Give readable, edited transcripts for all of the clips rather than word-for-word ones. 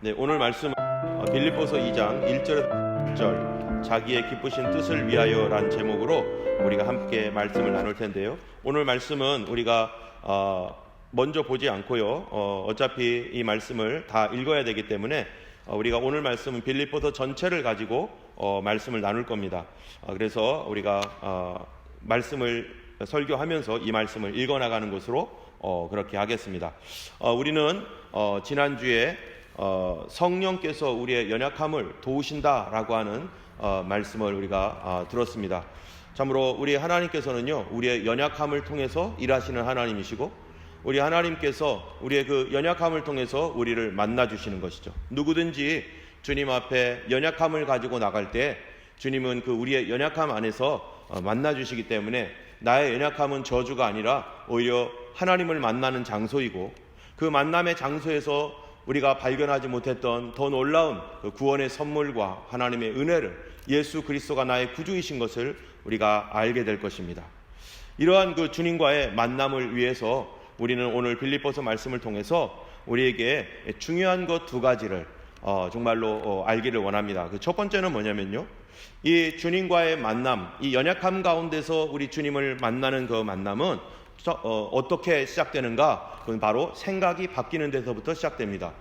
네, 오늘 말씀은 빌립보서 2장 1절에서 10절 자기의 기쁘신 뜻을 위하여란 제목으로 우리가 함께 말씀을 나눌 텐데요. 오늘 말씀은 우리가 먼저 보지 않고요. 어차피 이 말씀을 다 읽어야 되기 때문에 우리가 오늘 말씀은 빌립보서 전체를 가지고 말씀을 나눌 겁니다. 그래서 우리가 말씀을 설교하면서 이 말씀을 읽어나가는 것으로 그렇게 하겠습니다. 우리는 지난주에 성령께서 우리의 연약함을 도우신다라고 하는 말씀을 우리가 들었습니다. 참으로 우리 하나님께서는요, 우리의 연약함을 통해서 일하시는 하나님이시고, 우리 하나님께서 우리의 그 연약함을 통해서 우리를 만나 주시는 것이죠. 누구든지 주님 앞에 연약함을 가지고 나갈 때 주님은 그 우리의 연약함 안에서 만나 주시기 때문에 나의 연약함은 저주가 아니라 오히려 하나님을 만나는 장소이고, 그 만남의 장소에서 우리가 발견하지 못했던 더 놀라운 그 구원의 선물과 하나님의 은혜를, 예수 그리스도가 나의 구주이신 것을 우리가 알게 될 것입니다. 이러한 그 주님과의 만남을 위해서 우리는 오늘 빌립보서 말씀을 통해서 우리에게 중요한 것 두 가지를 정말로 알기를 원합니다. 그 첫 번째는 뭐냐면요, 이 주님과의 만남, 이 연약함 가운데서 우리 주님을 만나는 그 만남은 어떻게 시작되는가? 그건 바로 생각이 바뀌는 데서부터 시작됩니다.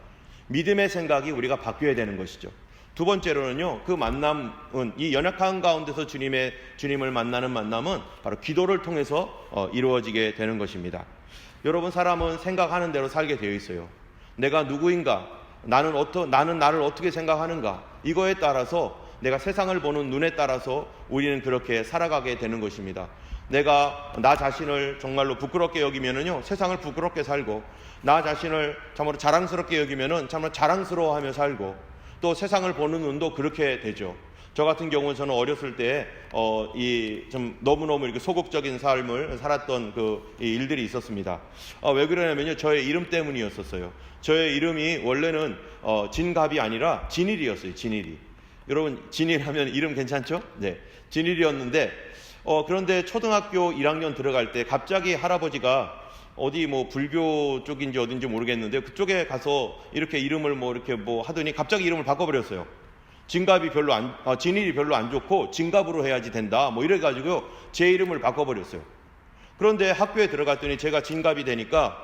믿음의 생각이 우리가 바뀌어야 되는 것이죠. 두 번째로는요, 그 만남은, 이 연약한 가운데서 주님을 만나는 만남은 바로 기도를 통해서 이루어지게 되는 것입니다. 여러분, 사람은 생각하는 대로 살게 되어 있어요. 내가 누구인가, 나는 나를 어떻게 생각하는가, 이거에 따라서, 내가 세상을 보는 눈에 따라서 우리는 그렇게 살아가게 되는 것입니다. 내가 나 자신을 정말로 부끄럽게 여기면은요, 세상을 부끄럽게 살고, 나 자신을 참으로 자랑스럽게 여기면은 참으로 자랑스러워하며 살고, 또 세상을 보는 눈도 그렇게 되죠. 저 같은 경우는 저는 어렸을 때 좀 너무너무 이렇게 소극적인 삶을 살았던 그 일들이 있었습니다. 왜 그러냐면요, 저의 이름 때문이었었어요. 저의 이름이 원래는 진갑이 아니라 진일이었어요. 진일이. 여러분, 진일하면 이름 괜찮죠? 네, 진일이었는데 그런데 초등학교 1학년 들어갈 때 갑자기 할아버지가 어디 뭐 불교 쪽인지 어딘지 모르겠는데 그쪽에 가서 이렇게 이름을 이렇게 하더니 갑자기 이름을 바꿔버렸어요. 진일이 별로 안 좋고 진갑으로 해야지 된다, 이래가지고 제 이름을 바꿔버렸어요. 그런데 학교에 들어갔더니 제가 진갑이 되니까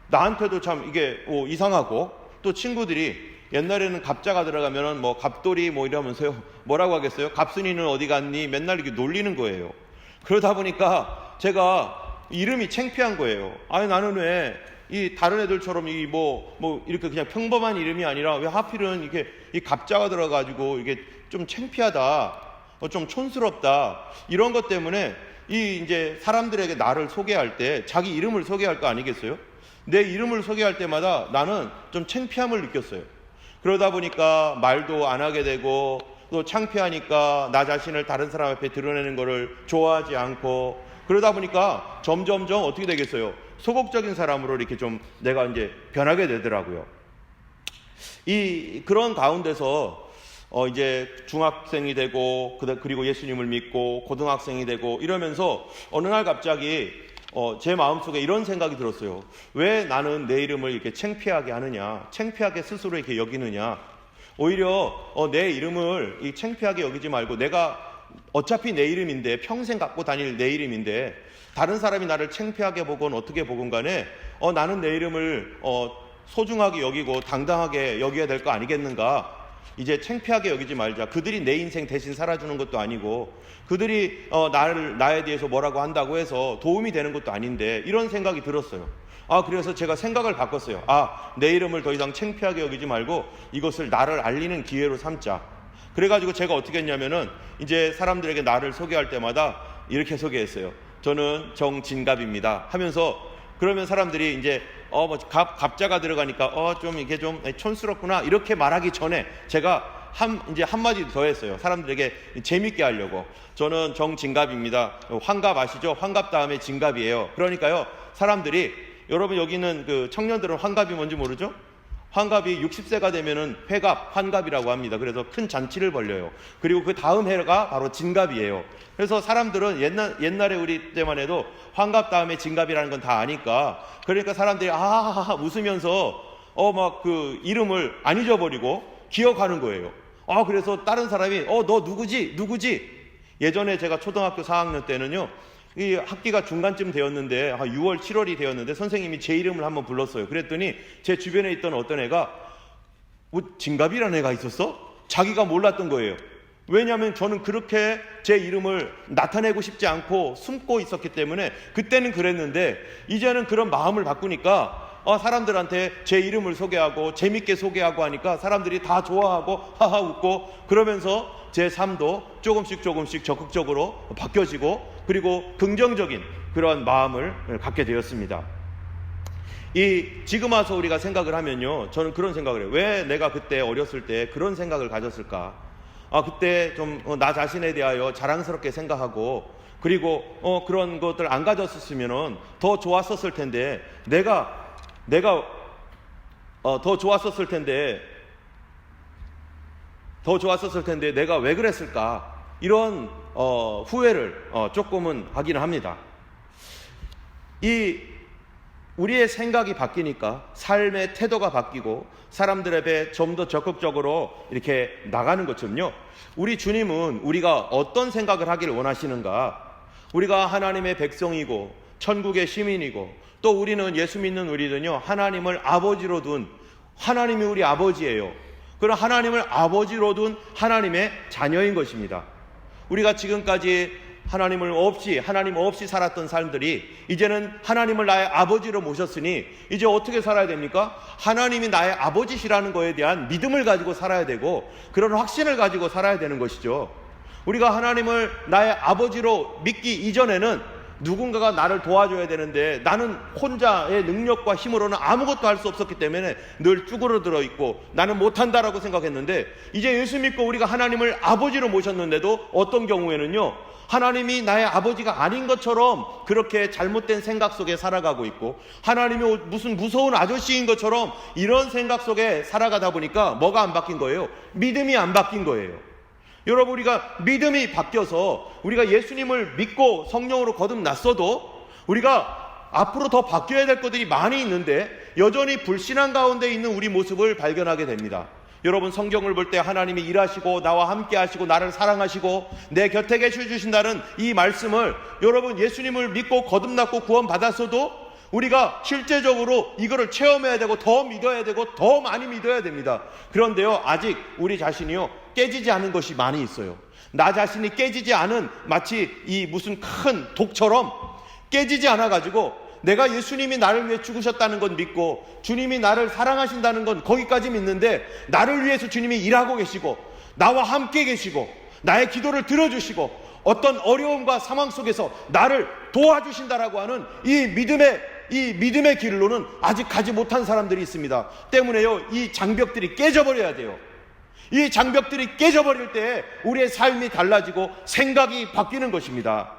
나한테도 참 이게 이상하고, 또 친구들이 옛날에는 갑자가 들어가면은 갑돌이 이러면서요, 뭐라고 하겠어요? 갑순이는 어디 갔니? 맨날 이렇게 놀리는 거예요. 그러다 보니까 제가 이름이 창피한 거예요. 아니, 나는 왜 이 다른 애들처럼 이렇게 그냥 평범한 이름이 아니라 왜 하필은 이게 이 갑자가 들어가지고 이게 좀 창피하다, 좀 촌스럽다, 이런 것 때문에 이제 사람들에게 나를 소개할 때 자기 이름을 소개할 거 아니겠어요? 내 이름을 소개할 때마다 나는 좀 창피함을 느꼈어요. 그러다 보니까 말도 안 하게 되고, 또 창피하니까 나 자신을 다른 사람 앞에 드러내는 것을 좋아하지 않고, 그러다 보니까 점점점 어떻게 되겠어요? 소극적인 사람으로 이렇게 좀 내가 이제 변하게 되더라고요. 그런 가운데서 이제 중학생이 되고, 그리고 예수님을 믿고 고등학생이 되고 이러면서 어느 날 갑자기 제 마음속에 이런 생각이 들었어요. 왜 나는 내 이름을 이렇게 창피하게 하느냐, 창피하게 스스로 이렇게 여기느냐. 오히려 내 이름을 창피하게 여기지 말고, 내가 어차피 내 이름인데, 평생 갖고 다닐 내 이름인데, 다른 사람이 나를 창피하게 보건 어떻게 보건 간에 나는 내 이름을 소중하게 여기고 당당하게 여겨야 될 거 아니겠는가. 이제 창피하게 여기지 말자. 그들이 내 인생 대신 살아주는 것도 아니고, 그들이 나에 대해서 뭐라고 한다고 해서 도움이 되는 것도 아닌데, 이런 생각이 들었어요. 그래서 제가 생각을 바꿨어요. 내 이름을 더 이상 창피하게 여기지 말고 이것을 나를 알리는 기회로 삼자. 그래가지고 제가 어떻게 했냐면은, 이제 사람들에게 나를 소개할 때마다 이렇게 소개했어요. 저는 정진갑입니다 하면서, 그러면 사람들이 이제 갑자가 들어가니까 좀 이게 좀 촌스럽구나, 이렇게 말하기 전에 제가 이제 한마디 더 했어요. 사람들에게 재밌게 하려고. 저는 정진갑입니다. 환갑 아시죠? 환갑 다음에 진갑이에요. 그러니까요, 사람들이, 여러분 여기 있는 그 청년들은 환갑이 뭔지 모르죠? 환갑이 60세가 되면은 회갑, 환갑이라고 합니다. 그래서 큰 잔치를 벌려요. 그리고 그 다음 해가 바로 진갑이에요. 그래서 사람들은 옛날에 우리 때만 해도 환갑 다음에 진갑이라는 건 다 아니까, 그러니까 사람들이 웃으면서 막 그 이름을 안 잊어버리고 기억하는 거예요. 그래서 다른 사람이 너 누구지? 예전에 제가 초등학교 4학년 때는요, 이 학기가 중간쯤 되었는데 6월 7월이 되었는데 선생님이 제 이름을 한번 불렀어요. 그랬더니 제 주변에 있던 어떤 애가 진갑이라는 애가 있었어? 자기가 몰랐던 거예요. 왜냐하면 저는 그렇게 제 이름을 나타내고 싶지 않고 숨고 있었기 때문에 그때는 그랬는데, 이제는 그런 마음을 바꾸니까 사람들한테 제 이름을 소개하고 재밌게 소개하고 하니까 사람들이 다 좋아하고 하하 웃고, 그러면서 제 삶도 조금씩 적극적으로 바뀌어지고, 그리고 긍정적인 그런 마음을 갖게 되었습니다. 지금 와서 우리가 생각을 하면요, 저는 그런 생각을 해요. 왜 내가 그때 어렸을 때 그런 생각을 가졌을까? 그때 좀 나 자신에 대하여 자랑스럽게 생각하고, 그리고 그런 것들 안 가졌었으면 더 좋았었을 텐데, 내가 더 좋았었을 텐데 내가 왜 그랬을까? 이런 후회를 조금은 하기는 합니다. 우리의 생각이 바뀌니까 삶의 태도가 바뀌고 사람들 앞에 좀 더 적극적으로 이렇게 나가는 것처럼요, 우리 주님은 우리가 어떤 생각을 하기를 원하시는가? 우리가 하나님의 백성이고 천국의 시민이고, 또 우리는 예수 믿는 우리는요, 하나님을 아버지로 둔, 하나님이 우리 아버지예요. 그런 하나님을 아버지로 둔 하나님의 자녀인 것입니다. 우리가 지금까지 하나님 없이 살았던 사람들이 이제는 하나님을 나의 아버지로 모셨으니 이제 어떻게 살아야 됩니까? 하나님이 나의 아버지시라는 거에 대한 믿음을 가지고 살아야 되고, 그런 확신을 가지고 살아야 되는 것이죠. 우리가 하나님을 나의 아버지로 믿기 이전에는 누군가가 나를 도와줘야 되는데, 나는 혼자의 능력과 힘으로는 아무것도 할 수 없었기 때문에 늘 쭈그러들어 있고 나는 못한다라고 생각했는데, 이제 예수 믿고 우리가 하나님을 아버지로 모셨는데도 어떤 경우에는요, 하나님이 나의 아버지가 아닌 것처럼 그렇게 잘못된 생각 속에 살아가고 있고, 하나님이 무슨 무서운 아저씨인 것처럼 이런 생각 속에 살아가다 보니까 뭐가 안 바뀐 거예요? 믿음이 안 바뀐 거예요. 여러분, 우리가 믿음이 바뀌어서 우리가 예수님을 믿고 성령으로 거듭났어도 우리가 앞으로 더 바뀌어야 될 것들이 많이 있는데 여전히 불신앙 가운데 있는 우리 모습을 발견하게 됩니다. 여러분, 성경을 볼 때 하나님이 일하시고 나와 함께 하시고 나를 사랑하시고 내 곁에 계셔 주신다는 이 말씀을, 여러분 예수님을 믿고 거듭났고 구원받았어도 우리가 실제적으로 이거를 체험해야 되고 더 믿어야 되고 더 많이 믿어야 됩니다. 그런데요, 아직 우리 자신이요 깨지지 않은 것이 많이 있어요. 나 자신이 깨지지 않은, 마치 이 무슨 큰 독처럼 깨지지 않아 가지고 내가 예수님이 나를 위해 죽으셨다는 건 믿고 주님이 나를 사랑하신다는 건 거기까지 믿는데, 나를 위해서 주님이 일하고 계시고 나와 함께 계시고 나의 기도를 들어주시고 어떤 어려움과 상황 속에서 나를 도와주신다라고 하는 이 믿음의 길로는 아직 가지 못한 사람들이 있습니다. 때문에요, 이 장벽들이 깨져버려야 돼요. 이 장벽들이 깨져버릴 때 우리의 삶이 달라지고 생각이 바뀌는 것입니다.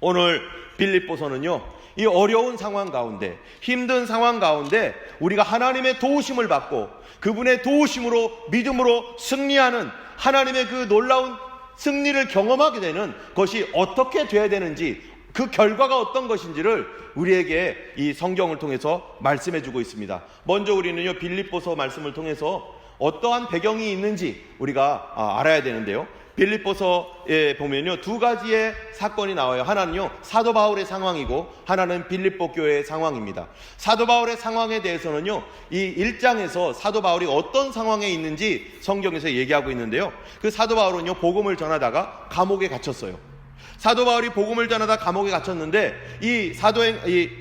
오늘 빌립보서는요, 이 어려운 상황 가운데, 힘든 상황 가운데 우리가 하나님의 도우심을 받고 그분의 도우심으로 믿음으로 승리하는 하나님의 그 놀라운 승리를 경험하게 되는 것이 어떻게 돼야 되는지, 그 결과가 어떤 것인지를 우리에게 이 성경을 통해서 말씀해 주고 있습니다. 먼저 우리는요, 빌립보서 말씀을 통해서 어떠한 배경이 있는지 우리가 알아야 되는데요, 빌립보서에 보면요, 두 가지의 사건이 나와요. 하나는요, 사도 바울의 상황이고 하나는 빌립보 교회의 상황입니다. 사도 바울의 상황에 대해서는요, 이 1장에서 사도 바울이 어떤 상황에 있는지 성경에서 얘기하고 있는데요, 그 사도 바울은요, 복음을 전하다가 감옥에 갇혔어요. 사도 바울이 복음을 전하다 감옥에 갇혔는데, 이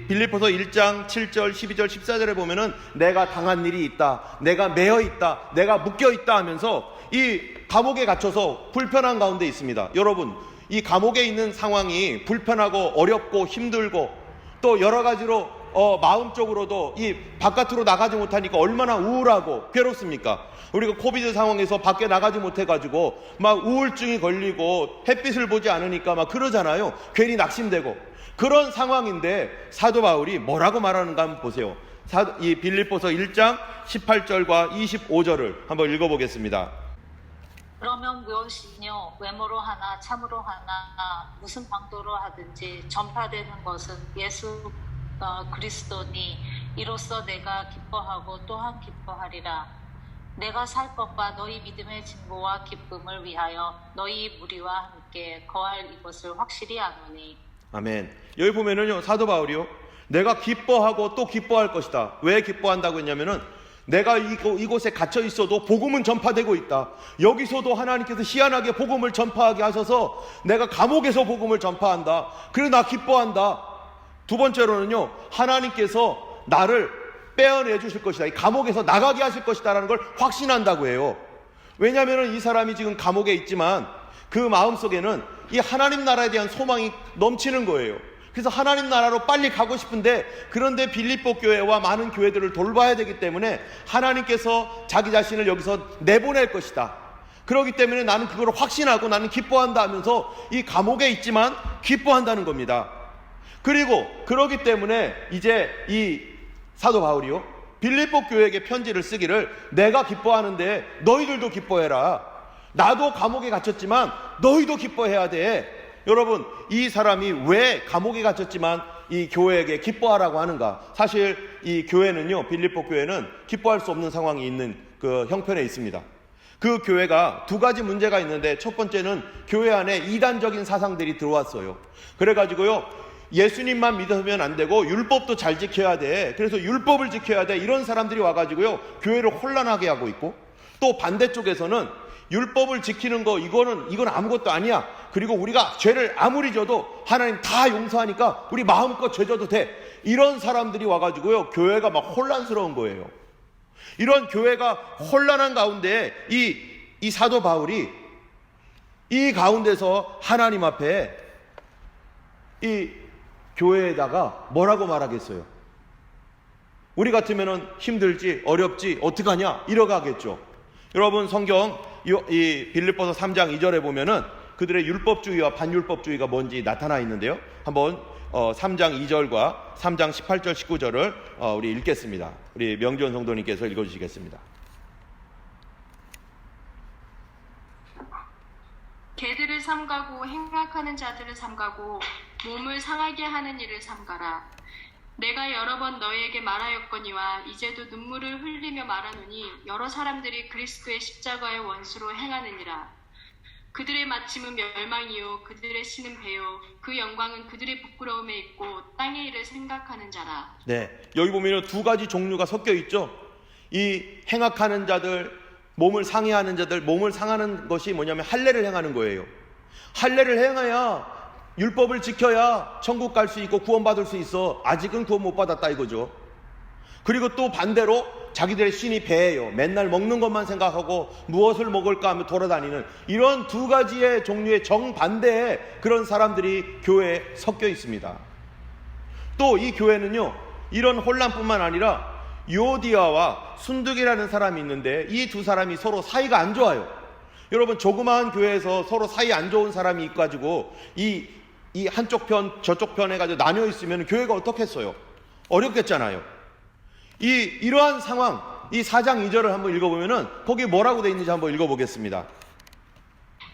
빌립보서 1장 7절, 12절, 14절에 보면은 내가 당한 일이 있다, 내가 매여 있다, 내가 묶여 있다 하면서 이 감옥에 갇혀서 불편한 가운데 있습니다. 여러분, 이 감옥에 있는 상황이 불편하고 어렵고 힘들고 또 여러 가지로 마음적으로도 이 바깥으로 나가지 못하니까 얼마나 우울하고 괴롭습니까? 우리가 코비드 상황에서 밖에 나가지 못해가지고 막 우울증이 걸리고 햇빛을 보지 않으니까 막 그러잖아요. 괜히 낙심되고. 그런 상황인데 사도 바울이 뭐라고 말하는가 한번 보세요. 이 빌립보서 1장 18절과 25절을 한번 읽어보겠습니다. 그러면 무엇이뇨? 외모로 하나 참으로 하나 무슨 방도로 하든지 전파되는 것은 예수 그리스도니 이로써 내가 기뻐하고 또한 기뻐하리라. 내가 살 것과 너희 믿음의 진보와 기쁨을 위하여 너희 무리와 함께 거할 이것을 확실히 아노니. 아멘. 여기 보면은요, 사도 바울이요, 내가 기뻐하고 또 기뻐할 것이다. 왜 기뻐한다고 했냐면은 내가 이곳에 갇혀 있어도 복음은 전파되고 있다. 여기서도 하나님께서 희한하게 복음을 전파하게 하셔서 내가 감옥에서 복음을 전파한다. 그래 나 기뻐한다. 두 번째로는요, 하나님께서 나를 빼어내 주실 것이다. 이 감옥에서 나가게 하실 것이다 라는 걸 확신한다고 해요. 왜냐하면 이 사람이 지금 감옥에 있지만 그 마음속에는 이 하나님 나라에 대한 소망이 넘치는 거예요. 그래서 하나님 나라로 빨리 가고 싶은데, 그런데 빌립보 교회와 많은 교회들을 돌봐야 되기 때문에 하나님께서 자기 자신을 여기서 내보낼 것이다. 그렇기 때문에 나는 그걸 확신하고 나는 기뻐한다 하면서 이 감옥에 있지만 기뻐한다는 겁니다. 그리고 그렇기 때문에 이제 이 사도 바울이요, 빌립보 교회에게 편지를 쓰기를, 내가 기뻐하는데 너희들도 기뻐해라. 나도 감옥에 갇혔지만 너희도 기뻐해야 돼. 여러분, 이 사람이 왜 감옥에 갇혔지만 이 교회에게 기뻐하라고 하는가? 사실 이 교회는요, 빌립보 교회는 기뻐할 수 없는 상황이 있는 그 형편에 있습니다. 그 교회가 두 가지 문제가 있는데, 첫 번째는 교회 안에 이단적인 사상들이 들어왔어요. 그래가지고요, 예수님만 믿으면 안 되고 율법도 잘 지켜야 돼. 그래서 율법을 지켜야 돼. 이런 사람들이 와가지고요, 교회를 혼란하게 하고 있고, 또 반대쪽에서는 율법을 지키는 거 이건 아무것도 아니야. 그리고 우리가 죄를 아무리 져도 하나님 다 용서하니까 우리 마음껏 죄 져도 돼. 이런 사람들이 와가지고요, 교회가 막 혼란스러운 거예요. 이런 교회가 혼란한 가운데 이 사도 바울이 이 가운데서 하나님 앞에 이 교회에다가 뭐라고 말하겠어요? 우리 같으면은 힘들지, 어렵지, 어떡하냐 이러고 하겠죠. 여러분, 성경 이 빌립보서 3장 2절에 보면은 그들의 율법주의와 반율법주의가 뭔지 나타나 있는데요. 한번 3장 2절과 3장 18절 19절을 우리 읽겠습니다. 우리 명지원 성도님께서 읽어주시겠습니다. 개들을 삼가고 행악하는 자들을 삼가고 몸을 상하게 하는 일을 삼가라. 내가 여러 번 너희에게 말하였거니와 이제도 눈물을 흘리며 말하노니 여러 사람들이 그리스도의 십자가의 원수로 행하느니라. 그들의 마침은 멸망이요 그들의 씨는 배요 그 영광은 그들의 부끄러움에 있고 땅의 일을 생각하는 자라. 네, 여기 보면 두 가지 종류가 섞여 있죠. 이 행악하는 자들, 몸을 상해하는 자들, 몸을 상하는 것이 뭐냐면 할례를 행하는 거예요. 할례를 행해야, 율법을 지켜야 천국 갈 수 있고 구원받을 수 있어. 아직은 구원 못 받았다 이거죠. 그리고 또 반대로 자기들의 신이 배예요. 맨날 먹는 것만 생각하고 무엇을 먹을까 하며 돌아다니는, 이런 두 가지의 종류의 정반대의 그런 사람들이 교회에 섞여 있습니다. 또 이 교회는요, 이런 혼란뿐만 아니라 유오디아와 순두기라는 사람이 있는데, 이 두 사람이 서로 사이가 안 좋아요. 여러분, 조그마한 교회에서 서로 사이 안 좋은 사람이 있가지고 이 한쪽 편 저쪽 편 해가지고 나뉘어 있으면 교회가 어떻겠어요? 어렵겠잖아요. 이러한 상황, 이 4장 2절을 한번 읽어보면은 거기에 뭐라고 돼 있는지 한번 읽어보겠습니다.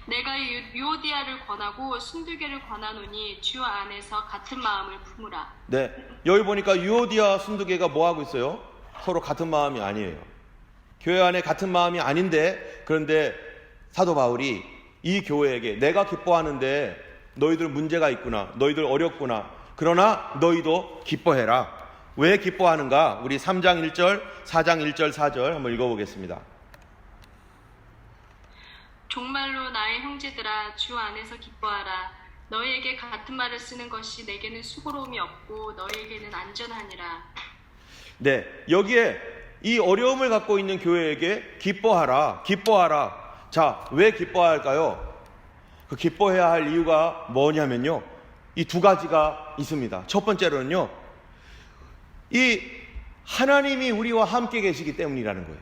내가 유오디아를 권하고 순두개를 권하노니 주 안에서 같은 마음을 품으라. 네, 여기 보니까 유오디아 순두개가 뭐 하고 있어요? 서로 같은 마음이 아니에요. 교회 안에 같은 마음이 아닌데, 그런데 사도 바울이 이 교회에게 내가 기뻐하는데 너희들 문제가 있구나, 너희들 어렵구나, 그러나 너희도 기뻐해라. 왜 기뻐하는가? 우리 3장 1절, 4장 1절, 4절 한번 읽어보겠습니다. 정말로 나의 형제들아, 주 안에서 기뻐하라. 너희에게 같은 말을 쓰는 것이 내게는 수고로움이 없고 너희에게는 안전하니라. 네, 여기에 이 어려움을 갖고 있는 교회에게 기뻐하라, 기뻐하라. 자, 왜 기뻐할까요? 그 기뻐해야 할 이유가 뭐냐면요, 이 두 가지가 있습니다. 첫 번째로는요, 이 하나님이 우리와 함께 계시기 때문이라는 거예요.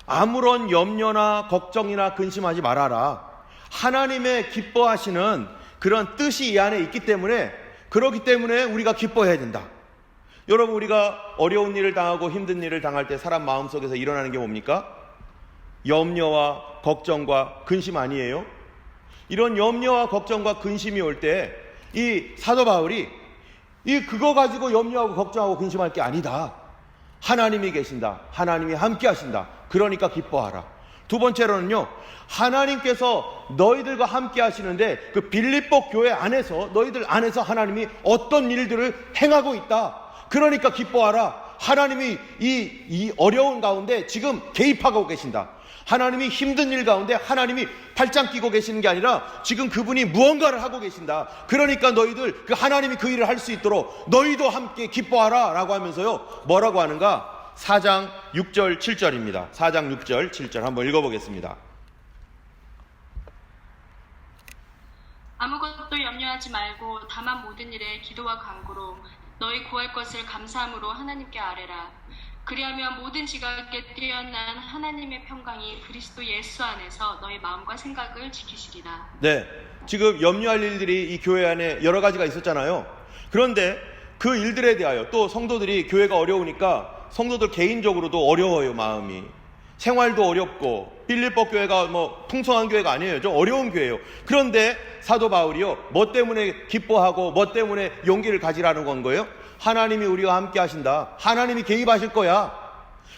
아무런 염려나 걱정이나 근심하지 말아라. 하나님의 기뻐하시는 그런 뜻이 이 안에 있기 때문에, 그렇기 때문에 우리가 기뻐해야 된다. 여러분, 우리가 어려운 일을 당하고 힘든 일을 당할 때 사람 마음속에서 일어나는 게 뭡니까? 염려와 걱정과 근심 아니에요? 이런 염려와 걱정과 근심이 올 때 이 사도 바울이 그거 가지고 염려하고 걱정하고 근심할 게 아니다. 하나님이 계신다. 하나님이 함께 하신다. 그러니까 기뻐하라. 두 번째로는요, 하나님께서 너희들과 함께 하시는데 그 빌립보 교회 안에서, 너희들 안에서 하나님이 어떤 일들을 행하고 있다. 그러니까 기뻐하라. 하나님이 이 어려운 가운데 지금 개입하고 계신다. 하나님이 힘든 일 가운데 하나님이 팔짱 끼고 계시는 게 아니라 지금 그분이 무언가를 하고 계신다. 그러니까 너희들 하나님이 그 일을 할 수 있도록 너희도 함께 기뻐하라 라고 하면서요, 뭐라고 하는가? 4장 6절 7절입니다 4장 6절 7절 한번 읽어보겠습니다. 아무것도 염려하지 말고 다만 모든 일에 기도와 간구로 너희 구할 것을 감사함으로 하나님께 아뢰라. 그리하면 모든 지각에 뛰어난 하나님의 평강이 그리스도 예수 안에서 너희 마음과 생각을 지키시리라. 네, 지금 염려할 일들이 이 교회 안에 여러 가지가 있었잖아요. 그런데 그 일들에 대하여 또 성도들이 교회가 어려우니까 성도들 개인적으로도 어려워요. 마음이, 생활도 어렵고, 빌립보 교회가 뭐 풍성한 교회가 아니에요. 좀 어려운 교회예요. 그런데 사도 바울이요, 뭐 때문에 기뻐하고 뭐 때문에 용기를 가지라는 건 거예요? 하나님이 우리와 함께 하신다. 하나님이 개입하실 거야.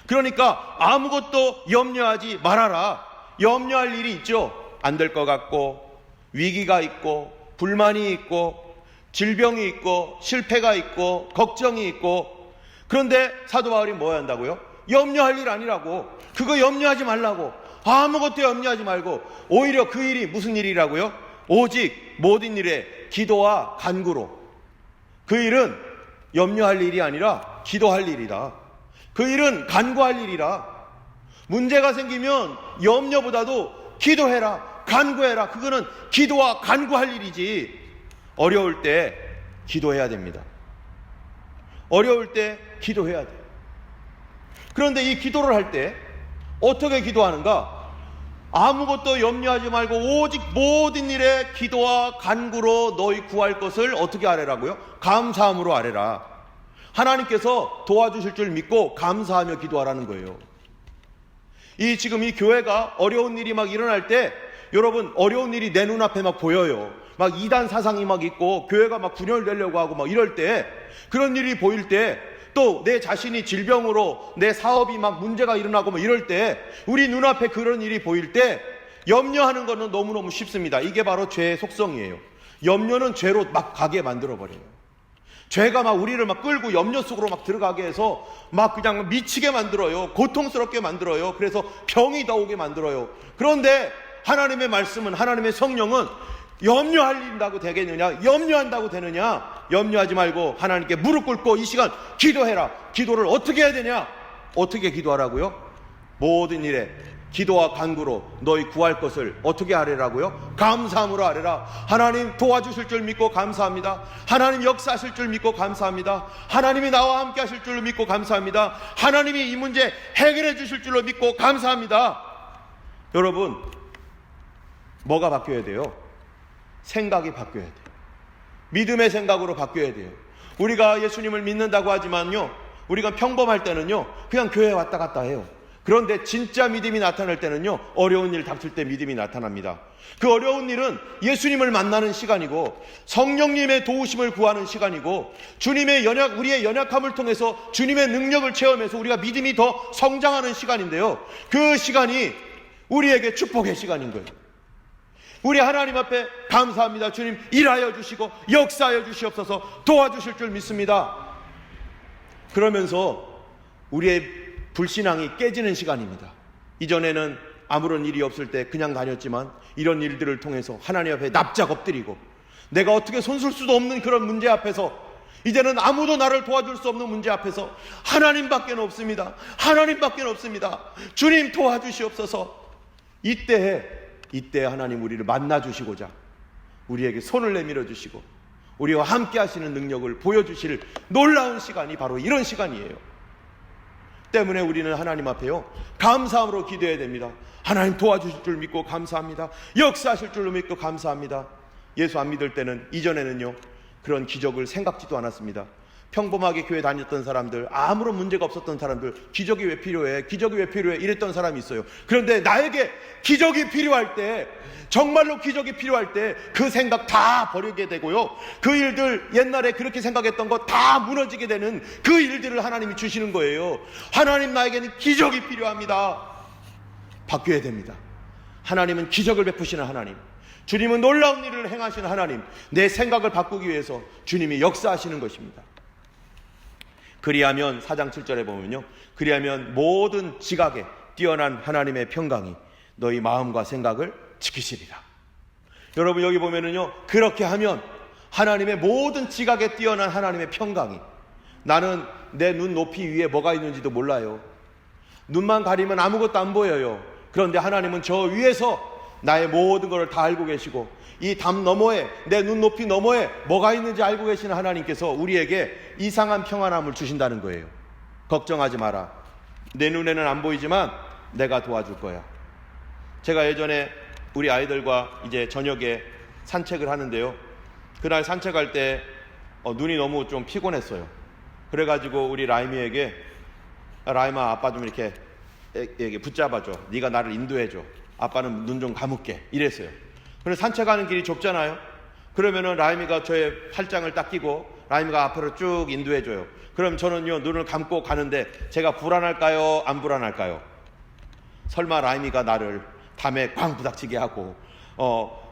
그러니까 아무것도 염려하지 말아라. 염려할 일이 있죠. 안 될 것 같고, 위기가 있고, 불만이 있고, 질병이 있고, 실패가 있고, 걱정이 있고. 그런데 사도 바울이 뭐 한다고요? 염려할 일 아니라고. 그거 염려하지 말라고. 아무것도 염려하지 말고, 오히려 그 일이 무슨 일이라고요? 오직 모든 일에 기도와 간구로. 그 일은 염려할 일이 아니라 기도할 일이다. 그 일은 간구할 일이라. 문제가 생기면 염려보다도 기도해라, 간구해라. 그거는 기도와 간구할 일이지. 어려울 때 기도해야 됩니다. 어려울 때 기도해야 돼. 그런데 이 기도를 할 때 어떻게 기도하는가? 아무것도 염려하지 말고 오직 모든 일에 기도와 간구로 너희 구할 것을 어떻게 아뢰라고요? 감사함으로 아뢰라. 하나님께서 도와주실 줄 믿고 감사하며 기도하라는 거예요. 지금 이 교회가 어려운 일이 막 일어날 때, 여러분, 어려운 일이 내 눈앞에 막 보여요. 막 이단 사상이 막 있고 교회가 막 분열되려고 하고 막 이럴 때, 그런 일이 보일 때, 또 내 자신이 질병으로 내 사업이 막 문제가 일어나고 뭐 이럴 때, 우리 눈앞에 그런 일이 보일 때 염려하는 거는 너무너무 쉽습니다. 이게 바로 죄의 속성이에요. 염려는 죄로 막 가게 만들어버려요. 죄가 막 우리를 막 끌고 염려 속으로 막 들어가게 해서 막 그냥 미치게 만들어요. 고통스럽게 만들어요. 그래서 병이 더 오게 만들어요. 그런데 하나님의 말씀은, 하나님의 성령은 염려한다고 되겠느냐? 염려한다고 되느냐? 염려하지 말고 하나님께 무릎 꿇고 이 시간 기도해라. 기도를 어떻게 해야 되냐? 어떻게 기도하라고요? 모든 일에 기도와 간구로 너희 구할 것을 어떻게 아뢰라고요? 감사함으로 아뢰라. 하나님 도와주실 줄 믿고 감사합니다. 하나님 역사하실 줄 믿고 감사합니다. 하나님이 나와 함께 하실 줄 믿고 감사합니다. 하나님이 이 문제 해결해 주실 줄로 믿고 감사합니다. 여러분, 뭐가 바뀌어야 돼요? 생각이 바뀌어야 돼요. 믿음의 생각으로 바뀌어야 돼요. 우리가 예수님을 믿는다고 하지만요, 우리가 평범할 때는요 그냥 교회에 왔다 갔다 해요. 그런데 진짜 믿음이 나타날 때는요, 어려운 일 닥칠 때 믿음이 나타납니다. 그 어려운 일은 예수님을 만나는 시간이고, 성령님의 도우심을 구하는 시간이고, 주님의 우리의 연약함을 통해서 주님의 능력을 체험해서 우리가 믿음이 더 성장하는 시간인데요, 그 시간이 우리에게 축복의 시간인 거예요. 우리 하나님 앞에 감사합니다. 주님 일하여 주시고 역사하여 주시옵소서, 도와주실 줄 믿습니다. 그러면서 우리의 불신앙이 깨지는 시간입니다. 이전에는 아무런 일이 없을 때 그냥 다녔지만, 이런 일들을 통해서 하나님 앞에 납작 엎드리고, 내가 어떻게 손쓸 수도 없는 그런 문제 앞에서, 이제는 아무도 나를 도와줄 수 없는 문제 앞에서 하나님밖에 없습니다. 하나님밖에 없습니다. 주님 도와주시옵소서. 이때 하나님 우리를 만나 주시고자 우리에게 손을 내밀어 주시고 우리와 함께 하시는 능력을 보여주실 놀라운 시간이 바로 이런 시간이에요. 때문에 우리는 하나님 앞에요 감사함으로 기도해야 됩니다. 하나님 도와주실 줄 믿고 감사합니다. 역사하실 줄로 믿고 감사합니다. 예수 안 믿을 때는, 이전에는요 그런 기적을 생각지도 않았습니다. 평범하게 교회 다녔던 사람들, 아무런 문제가 없었던 사람들, 기적이 왜 필요해? 기적이 왜 필요해? 이랬던 사람이 있어요. 그런데 나에게 기적이 필요할 때, 정말로 기적이 필요할 때 그 생각 다 버리게 되고요, 그 일들, 옛날에 그렇게 생각했던 거 다 무너지게 되는 그 일들을 하나님이 주시는 거예요. 하나님, 나에게는 기적이 필요합니다. 바뀌어야 됩니다. 하나님은 기적을 베푸시는 하나님, 주님은 놀라운 일을 행하시는 하나님, 내 생각을 바꾸기 위해서 주님이 역사하시는 것입니다. 그리하면 4장 7절에 보면요, 그리하면 모든 지각에 뛰어난 하나님의 평강이 너희 마음과 생각을 지키시리라. 여러분, 여기 보면은요, 그렇게 하면 하나님의 모든 지각에 뛰어난 하나님의 평강이, 나는 내 눈 높이 위에 뭐가 있는지도 몰라요. 눈만 가리면 아무것도 안 보여요. 그런데 하나님은 저 위에서 나의 모든 것을 다 알고 계시고, 이 담 너머에, 내 눈높이 너머에 뭐가 있는지 알고 계시는 하나님께서 우리에게 이상한 평안함을 주신다는 거예요. 걱정하지 마라. 내 눈에는 안 보이지만 내가 도와줄 거야. 제가 예전에 우리 아이들과 이제 저녁에 산책을 하는데요, 그날 산책할 때 눈이 너무 좀 피곤했어요. 그래가지고 우리 라임이에게, 라임아, 아빠 좀 이렇게 붙잡아줘. 네가 나를 인도해줘. 아빠는 눈 좀 감을게. 이랬어요. 그래서 산책하는 길이 좁잖아요. 그러면은 라임이가 저의 팔짱을 딱 끼고 라임이가 앞으로 쭉 인도해줘요. 그럼 저는요, 눈을 감고 가는데 제가 불안할까요? 안 불안할까요? 설마 라임이가 나를 담에 꽝 부닥치게 하고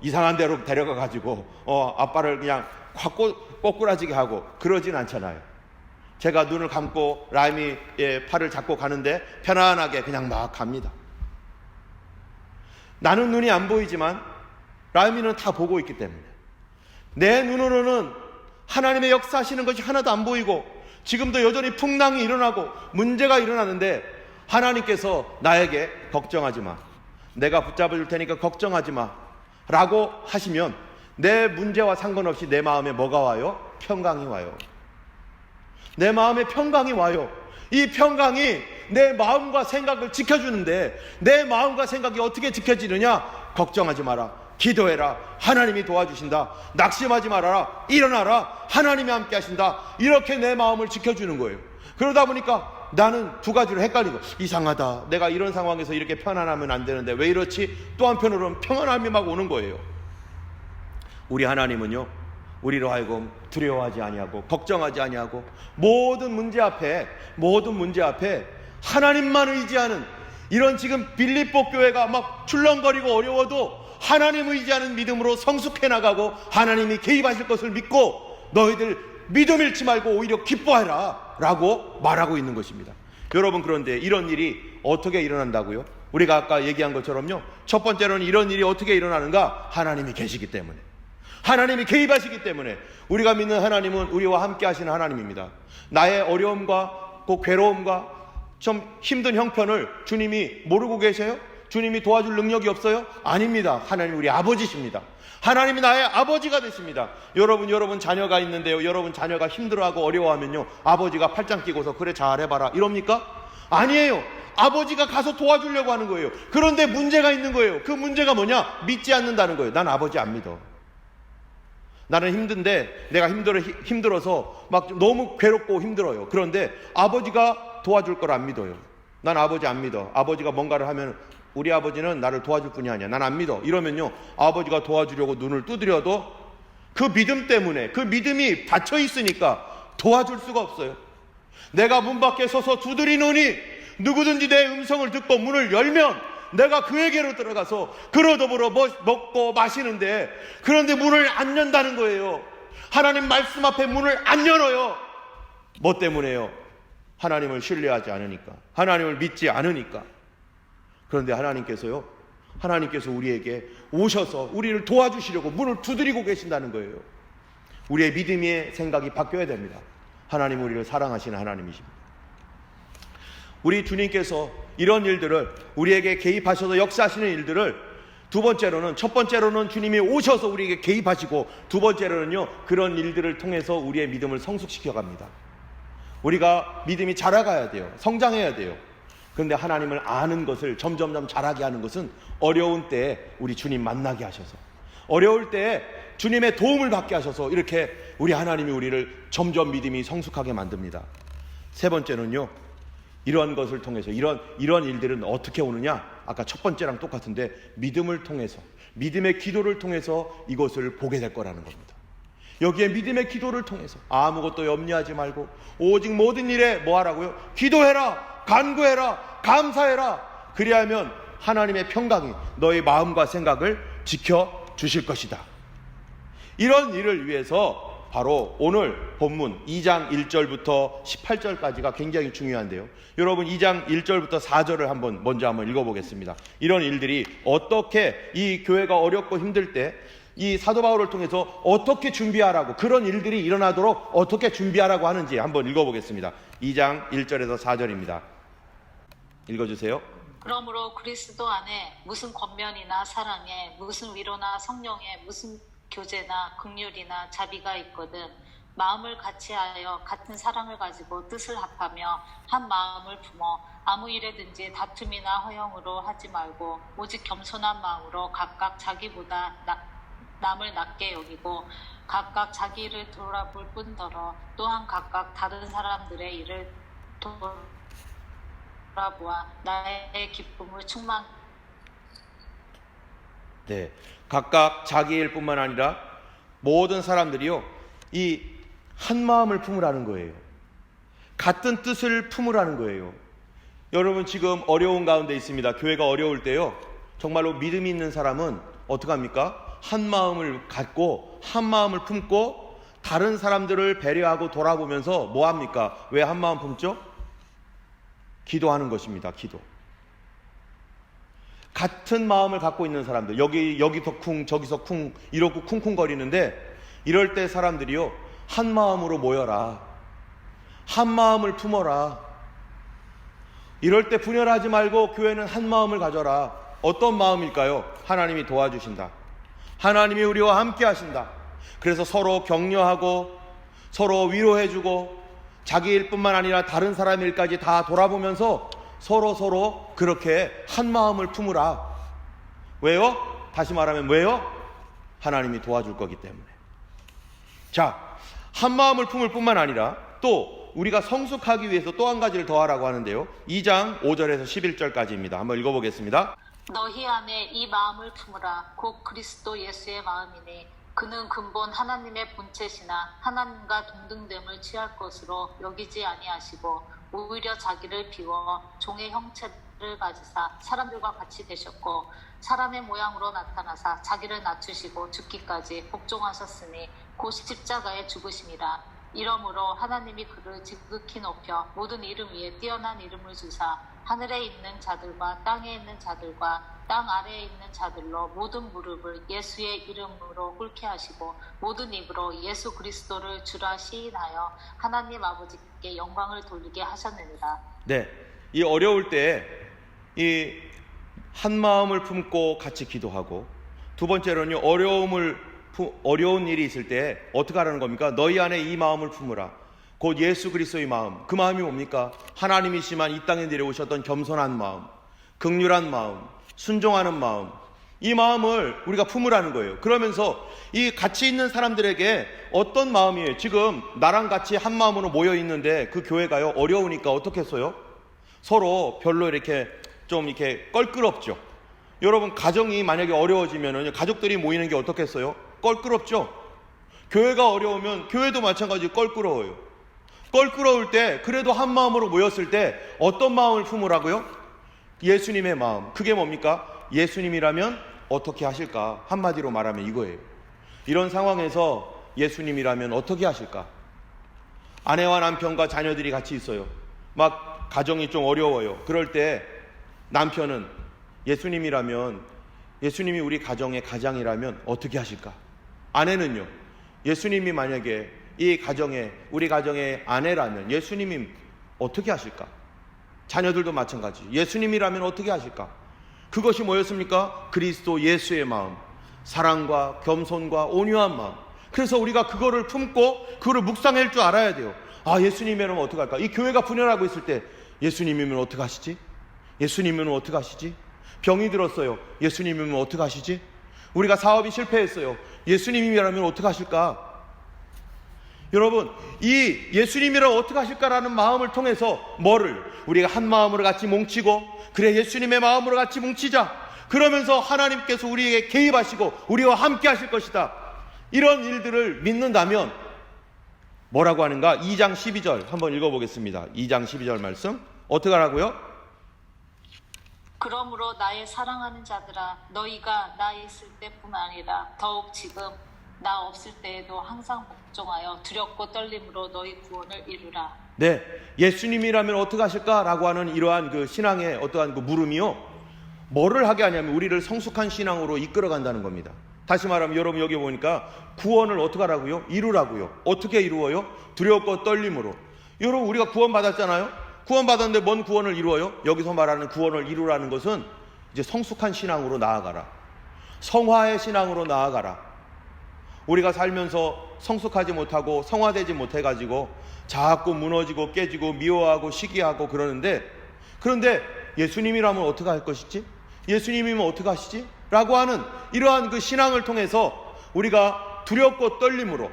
이상한 데로 데려가가지고 아빠를 그냥 확 꼬꾸라지게 하고 그러진 않잖아요. 제가 눈을 감고 라임이의 팔을 잡고 가는데 편안하게 그냥 막 갑니다. 나는 눈이 안 보이지만 라임이는 다 보고 있기 때문에, 내 눈으로는 하나님의 역사하시는 것이 하나도 안 보이고 지금도 여전히 풍랑이 일어나고 문제가 일어나는데, 하나님께서 나에게 걱정하지 마, 내가 붙잡아 줄 테니까 걱정하지 마 라고 하시면 내 문제와 상관없이 내 마음에 뭐가 와요? 평강이 와요. 내 마음에 평강이 와요. 이 평강이 내 마음과 생각을 지켜주는데, 내 마음과 생각이 어떻게 지켜지느냐? 걱정하지 마라, 기도해라, 하나님이 도와주신다, 낙심하지 말아라, 일어나라, 하나님이 함께 하신다, 이렇게 내 마음을 지켜주는 거예요. 그러다 보니까 나는 두 가지로 헷갈리고, 이상하다, 내가 이런 상황에서 이렇게 편안하면 안 되는데 왜 이렇지? 또 한편으로는 평안함이 막 오는 거예요. 우리 하나님은요, 우리로 하여금 두려워하지 아니하고 걱정하지 아니하고 모든 문제 앞에 하나님만 의지하는, 이런 지금 빌립보 교회가 막 출렁거리고 어려워도 하나님 의지하는 믿음으로 성숙해 나가고 하나님이 개입하실 것을 믿고 너희들 믿음 잃지 말고 오히려 기뻐해라 라고 말하고 있는 것입니다. 여러분, 그런데 이런 일이 어떻게 일어난다고요? 우리가 아까 얘기한 것처럼요, 첫 번째로는 이런 일이 어떻게 일어나는가? 하나님이 계시기 때문에, 하나님이 개입하시기 때문에. 우리가 믿는 하나님은 우리와 함께 하시는 하나님입니다. 나의 어려움과 그 괴로움과 좀 힘든 형편을 주님이 모르고 계세요? 주님이 도와줄 능력이 없어요? 아닙니다. 하나님 우리 아버지십니다. 하나님이 나의 아버지가 되십니다. 여러분 자녀가 있는데요, 여러분 자녀가 힘들어하고 어려워하면요, 아버지가 팔짱 끼고서 그래 잘해봐라 이럽니까? 아니에요. 아버지가 가서 도와주려고 하는 거예요. 그런데 문제가 있는 거예요. 그 문제가 뭐냐? 믿지 않는다는 거예요. 난 아버지 안 믿어. 나는 힘든데, 내가 힘들어서 막 너무 괴롭고 힘들어요. 그런데 아버지가 도와줄 걸 안 믿어요. 난 아버지 안 믿어. 아버지가 뭔가를 하면 우리 아버지는 나를 도와줄 뿐이 아니야, 난 안 믿어, 이러면요, 아버지가 도와주려고 눈을 두드려도 그 믿음 때문에, 그 믿음이 닫혀 있으니까 도와줄 수가 없어요. 내가 문 밖에 서서 두드리노니 누구든지 내 음성을 듣고 문을 열면 내가 그에게로 들어가서 그로 더불어 먹고 마시는데, 그런데 문을 안 연다는 거예요. 하나님 말씀 앞에 문을 안 열어요. 뭐 때문에요? 하나님을 신뢰하지 않으니까, 하나님을 믿지 않으니까. 그런데 하나님께서 우리에게 오셔서 우리를 도와주시려고 문을 두드리고 계신다는 거예요. 우리의 믿음의 생각이 바뀌어야 됩니다. 하나님 우리를 사랑하시는 하나님이십니다. 우리 주님께서 이런 일들을, 우리에게 개입하셔서 역사하시는 일들을, 첫 번째로는 주님이 오셔서 우리에게 개입하시고, 두 번째로는요, 그런 일들을 통해서 우리의 믿음을 성숙시켜 갑니다. 우리가 믿음이 자라가야 돼요. 성장해야 돼요. 그런데 하나님을 아는 것을 점점점 자라게 하는 것은 어려운 때에 우리 주님 만나게 하셔서, 어려울 때 주님의 도움을 받게 하셔서 이렇게 우리 하나님이 우리를 점점 믿음이 성숙하게 만듭니다. 세 번째는요, 이러한 것을 통해서 이런 일들은 어떻게 오느냐? 아까 첫 번째랑 똑같은데 믿음을 통해서, 믿음의 기도를 통해서 이것을 보게 될 거라는 겁니다. 여기에 믿음의 기도를 통해서 아무것도 염려하지 말고 오직 모든 일에 뭐 하라고요? 기도해라, 간구해라, 감사해라. 그리하면 하나님의 평강이 너의 마음과 생각을 지켜주실 것이다. 이런 일을 위해서 바로 오늘 본문 2장 1절부터 18절까지가 굉장히 중요한데요. 여러분 2장 1절부터 4절을 먼저 한번 읽어보겠습니다. 이런 일들이 어떻게 이 교회가 어렵고 힘들 때 이 사도 바울을 통해서 어떻게 준비하라고, 그런 일들이 일어나도록 어떻게 준비하라고 하는지 한번 읽어보겠습니다. 2장 1절에서 4절입니다. 읽어주세요. 그러므로 그리스도 안에 무슨 권면이나 사랑에, 무슨 위로나 성령에, 무슨 교제나 긍휼이나 자비가 있거든 마음을 같이하여 같은 사랑을 가지고 뜻을 합하며 한 마음을 품어 아무 일에든지 다툼이나 허영으로 하지 말고 오직 겸손한 마음으로 각각 자기보다 남을 낮게 여기고 각각 자기 일을 돌아볼 뿐더러 또한 각각 다른 사람들의 일을 돌아보아 나의 기쁨을 네, 각각 자기 일뿐만 아니라 모든 사람들이요, 이 한 마음을 품으라는 거예요. 같은 뜻을 품으라는 거예요. 여러분 지금 어려운 가운데 있습니다. 교회가 어려울 때요, 정말로 믿음이 있는 사람은 어떻게 합니까? 한 마음을 갖고 한 마음을 품고 다른 사람들을 배려하고 돌아보면서 뭐 합니까? 왜 한 마음 품죠? 기도하는 것입니다. 기도. 같은 마음을 갖고 있는 사람들, 여기서 쿵 저기서 쿵 이러고 쿵쿵거리는데, 이럴 때 사람들이요, 한 마음으로 모여라, 한 마음을 품어라. 이럴 때 분열하지 말고 교회는 한 마음을 가져라. 어떤 마음일까요? 하나님이 도와주신다, 하나님이 우리와 함께 하신다. 그래서 서로 격려하고 서로 위로해주고 자기 일뿐만 아니라 다른 사람 일까지 다 돌아보면서 서로 그렇게 한 마음을 품으라. 왜요? 다시 말하면 왜요? 하나님이 도와줄 거기 때문에. 자, 한 마음을 품을 뿐만 아니라 또 우리가 성숙하기 위해서 또 한 가지를 더 하라고 하는데요. 2장 5절에서 11절까지입니다. 한번 읽어보겠습니다. 너희 안에 이 마음을 품으라. 곧 그리스도 예수의 마음이니 그는 근본 하나님의 본체시나 하나님과 동등됨을 취할 것으로 여기지 아니하시고 오히려 자기를 비워 종의 형체를 가지사 사람들과 같이 되셨고 사람의 모양으로 나타나사 자기를 낮추시고 죽기까지 복종하셨으니 곧 십자가에 죽으심이라. 이러므로 하나님이 그를 지극히 높여 모든 이름 위에 뛰어난 이름을 주사 하늘에 있는 자들과 땅에 있는 자들과 땅 아래에 있는 자들로 모든 무릎을 예수의 이름으로 꿇게 하시고 모든 입으로 예수 그리스도를 주라 시인하여 하나님 아버지께 영광을 돌리게 하셨느니라. 네, 이 어려울 때 이 한 마음을 품고 같이 기도하고, 두 번째로는요, 어려운 일이 있을 때 어떻게 하라는 겁니까? 너희 안에 이 마음을 품으라. 곧 예수 그리스도의 마음. 그 마음이 뭡니까? 하나님이시만 이 땅에 내려오셨던 겸손한 마음, 긍휼한 마음, 순종하는 마음. 이 마음을 우리가 품으라는 거예요. 그러면서 이 같이 있는 사람들에게 어떤 마음이에요? 지금 나랑 같이 한 마음으로 모여 있는데 그 교회가요, 어려우니까 어떻게 했어요? 서로 별로 이렇게 좀 이렇게 껄끄럽죠. 여러분 가정이 만약에 어려워지면은 가족들이 모이는 게 어떻겠어요? 껄끄럽죠. 교회가 어려우면 교회도 마찬가지로 껄끄러워요. 껄끄러울 때 그래도 한 마음으로 모였을 때 어떤 마음을 품으라고요? 예수님의 마음. 그게 뭡니까? 예수님이라면 어떻게 하실까? 한마디로 말하면 이거예요. 이런 상황에서 예수님이라면 어떻게 하실까? 아내와 남편과 자녀들이 같이 있어요. 막 가정이 좀 어려워요. 그럴 때 남편은 예수님이라면, 예수님이 우리 가정의 가장이라면 어떻게 하실까? 아내는요, 예수님이 만약에 이 가정에, 우리 가정의 아내라면 예수님이 어떻게 하실까? 자녀들도 마찬가지. 예수님이라면 어떻게 하실까? 그것이 뭐였습니까? 그리스도 예수의 마음, 사랑과 겸손과 온유한 마음. 그래서 우리가 그거를 품고 그거를 묵상할 줄 알아야 돼요. 아, 예수님이면 어떻게 할까? 이 교회가 분열하고 있을 때 예수님이면 어떻게 하시지? 예수님이면 어떻게 하시지? 병이 들었어요. 예수님이면 어떻게 하시지? 우리가 사업이 실패했어요. 예수님이라면 어떻게 하실까? 여러분, 이 예수님이라면 어떻게 하실까라는 마음을 통해서 뭐를? 우리가 한 마음으로 같이 뭉치고, 그래 예수님의 마음으로 같이 뭉치자. 그러면서 하나님께서 우리에게 개입하시고 우리와 함께 하실 것이다. 이런 일들을 믿는다면 뭐라고 하는가? 2장 12절 한번 읽어보겠습니다. 2장 12절 말씀 어떻게 하라고요? 그러므로 나의 사랑하는 자들아, 너희가 나 있을 때뿐 아니라 더욱 지금 나 없을 때에도 항상 복종하여 두렵고 떨림으로 너희 구원을 이루라. 네, 예수님이라면 어떻게 하실까라고 하는 이러한 그 신앙의 어떠한 그 물음이요, 뭐를 하게 하냐면 우리를 성숙한 신앙으로 이끌어 간다는 겁니다. 다시 말하면 여러분 여기 보니까 구원을 어떻게 하라고요? 이루라고요. 어떻게 이루어요? 두렵고 떨림으로. 여러분 우리가 구원 받았잖아요. 구원 받았는데 뭔 구원을 이루어요? 여기서 말하는 구원을 이루라는 것은 이제 성숙한 신앙으로 나아가라, 성화의 신앙으로 나아가라. 우리가 살면서 성숙하지 못하고 성화되지 못해가지고 자꾸 무너지고 깨지고 미워하고 시기하고 그러는데, 그런데 예수님이라면 어떻게 할 것이지? 예수님이면 어떻게 하시지? 라고 하는 이러한 그 신앙을 통해서 우리가 두렵고 떨림으로,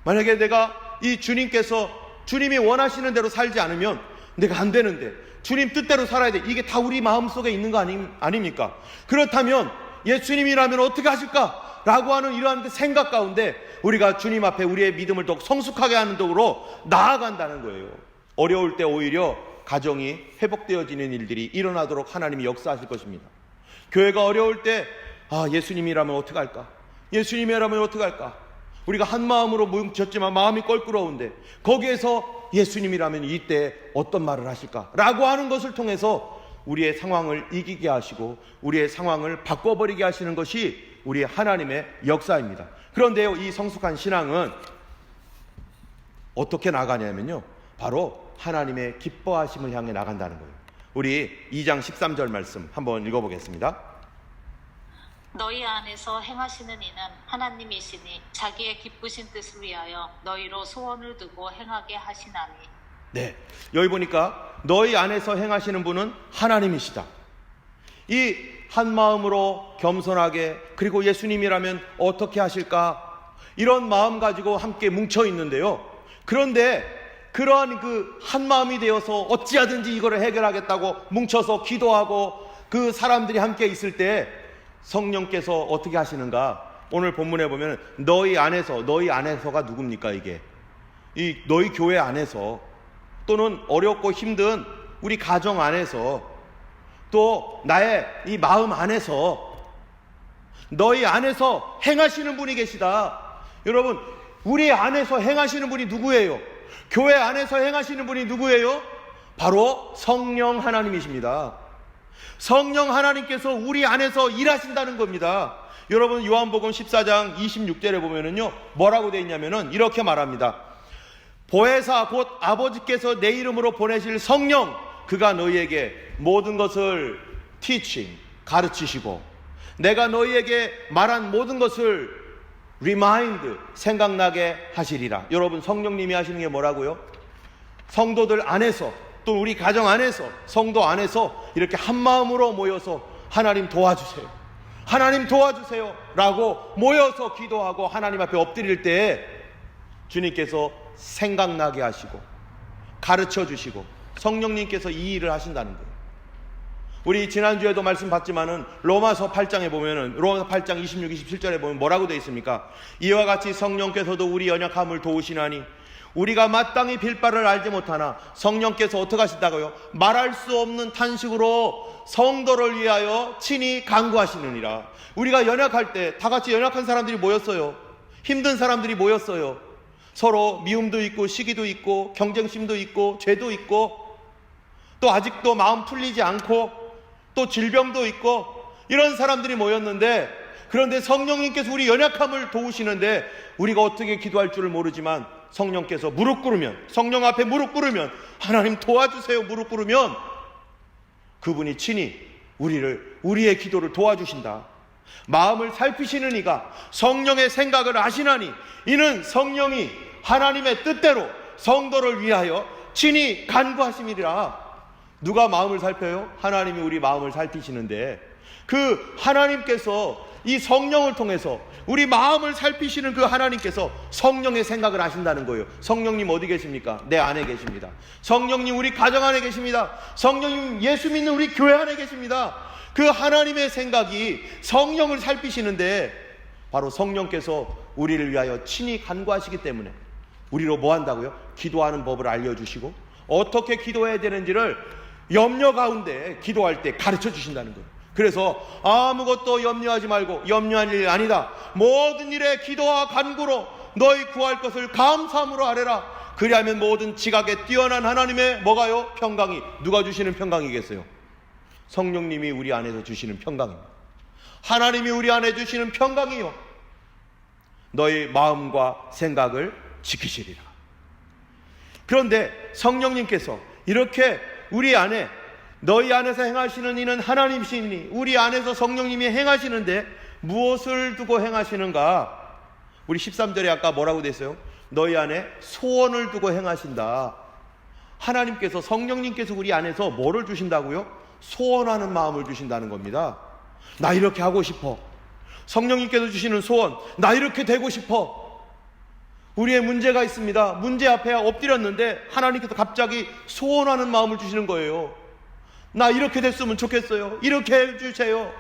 만약에 내가 이 주님께서 주님이 원하시는 대로 살지 않으면 내가 안 되는데 주님 뜻대로 살아야 돼. 이게 다 우리 마음속에 있는 거 아닙니까? 그렇다면 예수님이라면 어떻게 하실까? 라고 하는 이러한 그 생각 가운데 우리가 주님 앞에 우리의 믿음을 더욱 성숙하게 하는 쪽으로 나아간다는 거예요. 어려울 때 오히려 가정이 회복되어지는 일들이 일어나도록 하나님이 역사하실 것입니다. 교회가 어려울 때 예수님이라면 어떻게 할까? 예수님이라면 어떻게 할까? 우리가 한 마음으로 뭉쳤지만 마음이 껄끄러운데 거기에서 예수님이라면 이때 어떤 말을 하실까? 라고 하는 것을 통해서 우리의 상황을 이기게 하시고 우리의 상황을 바꿔버리게 하시는 것이 우리의 하나님의 역사입니다. 그런데요, 이 성숙한 신앙은 어떻게 나가냐면요, 바로 하나님의 기뻐하심을 향해 나간다는 거예요. 우리 2장 13절 말씀 한번 읽어보겠습니다. 너희 안에서 행하시는 이는 하나님이시니 자기의 기쁘신 뜻을 위하여 너희로 소원을 두고 행하게 하시나니. 네, 여기 보니까 너희 안에서 행하시는 분은 하나님이시다. 이 한 마음으로 겸손하게, 그리고 예수님이라면 어떻게 하실까, 이런 마음 가지고 함께 뭉쳐 있는데요, 그런데 그러한 그 한 마음이 되어서 어찌하든지 이거를 해결하겠다고 뭉쳐서 기도하고 그 사람들이 함께 있을 때 성령께서 어떻게 하시는가? 오늘 본문에 보면 너희 안에서가 누굽니까? 이게 이 너희 교회 안에서, 또는 어렵고 힘든 우리 가정 안에서, 또 나의 이 마음 안에서, 너희 안에서 행하시는 분이 계시다. 여러분, 우리 안에서 행하시는 분이 누구예요? 교회 안에서 행하시는 분이 누구예요? 바로 성령 하나님이십니다. 성령 하나님께서 우리 안에서 일하신다는 겁니다. 여러분, 요한복음 14장 26절에 보면은요, 뭐라고 되어 있냐면은 이렇게 말합니다. 보혜사 곧 아버지께서 내 이름으로 보내실 성령, 그가 너희에게 모든 것을 teaching, 가르치시고 내가 너희에게 말한 모든 것을 remind, 생각나게 하시리라. 여러분, 성령님이 하시는 게 뭐라고요? 성도들 안에서, 또 우리 가정 안에서, 성도 안에서 이렇게 한 마음으로 모여서 하나님 도와주세요, 하나님 도와주세요 라고 모여서 기도하고 하나님 앞에 엎드릴 때 주님께서 생각나게 하시고 가르쳐 주시고 성령님께서 이 일을 하신다는 거예요. 우리 지난주에도 말씀 받지만은 로마서 8장에 보면은, 로마서 8장 26, 27절에 보면 뭐라고 되어 있습니까? 이와 같이 성령께서도 우리 연약함을 도우시나니 우리가 마땅히 빌 바를 알지 못하나 성령께서 어떻게 하신다고요? 말할 수 없는 탄식으로 성도를 위하여 친히 간구하시느니라. 우리가 연약할 때 다 같이 연약한 사람들이 모였어요. 힘든 사람들이 모였어요. 서로 미움도 있고 시기도 있고 경쟁심도 있고 죄도 있고 또 아직도 마음 풀리지 않고 또 질병도 있고 이런 사람들이 모였는데, 그런데 성령님께서 우리 연약함을 도우시는데 우리가 어떻게 기도할 줄을 모르지만 성령께서 무릎 꿇으면, 성령 앞에 무릎 꿇으면, 하나님 도와주세요 무릎 꿇으면 그분이 친히 우리의 기도를 도와주신다. 마음을 살피시는 이가 성령의 생각을 아시나니 이는 성령이 하나님의 뜻대로 성도를 위하여 친히 간구하심이라. 누가 마음을 살펴요? 하나님이 우리 마음을 살피시는데, 그 하나님께서 이 성령을 통해서 우리 마음을 살피시는 그 하나님께서 성령의 생각을 하신다는 거예요. 성령님 어디 계십니까? 내 안에 계십니다. 성령님 우리 가정 안에 계십니다. 성령님 예수 믿는 우리 교회 안에 계십니다. 그 하나님의 생각이 성령을 살피시는데, 바로 성령께서 우리를 위하여 친히 간구하시기 때문에 우리로 뭐 한다고요? 기도하는 법을 알려주시고 어떻게 기도해야 되는지를 염려 가운데 기도할 때 가르쳐 주신다는 거예요. 그래서 아무것도 염려하지 말고 염려할 일 아니다. 모든 일에 기도와 간구로 너희 구할 것을 감사함으로 하래라. 그리하면 모든 지각에 뛰어난 하나님의 뭐가요? 평강이. 누가 주시는 평강이겠어요? 성령님이 우리 안에서 주시는 평강입니다. 하나님이 우리 안에 주시는 평강이요, 너희 마음과 생각을 지키시리라. 그런데 성령님께서 이렇게 우리 안에, 너희 안에서 행하시는 이는 하나님이시니, 우리 안에서 성령님이 행하시는데 무엇을 두고 행하시는가? 우리 13절에 아까 뭐라고 됐어요? 너희 안에 소원을 두고 행하신다. 하나님께서, 성령님께서 우리 안에서 뭐를 주신다고요? 소원하는 마음을 주신다는 겁니다. 나 이렇게 하고 싶어. 성령님께서 주시는 소원, 나 이렇게 되고 싶어. 우리의 문제가 있습니다. 문제 앞에 엎드렸는데 하나님께서 갑자기 소원하는 마음을 주시는 거예요. 나 이렇게 됐으면 좋겠어요. 이렇게 해주세요.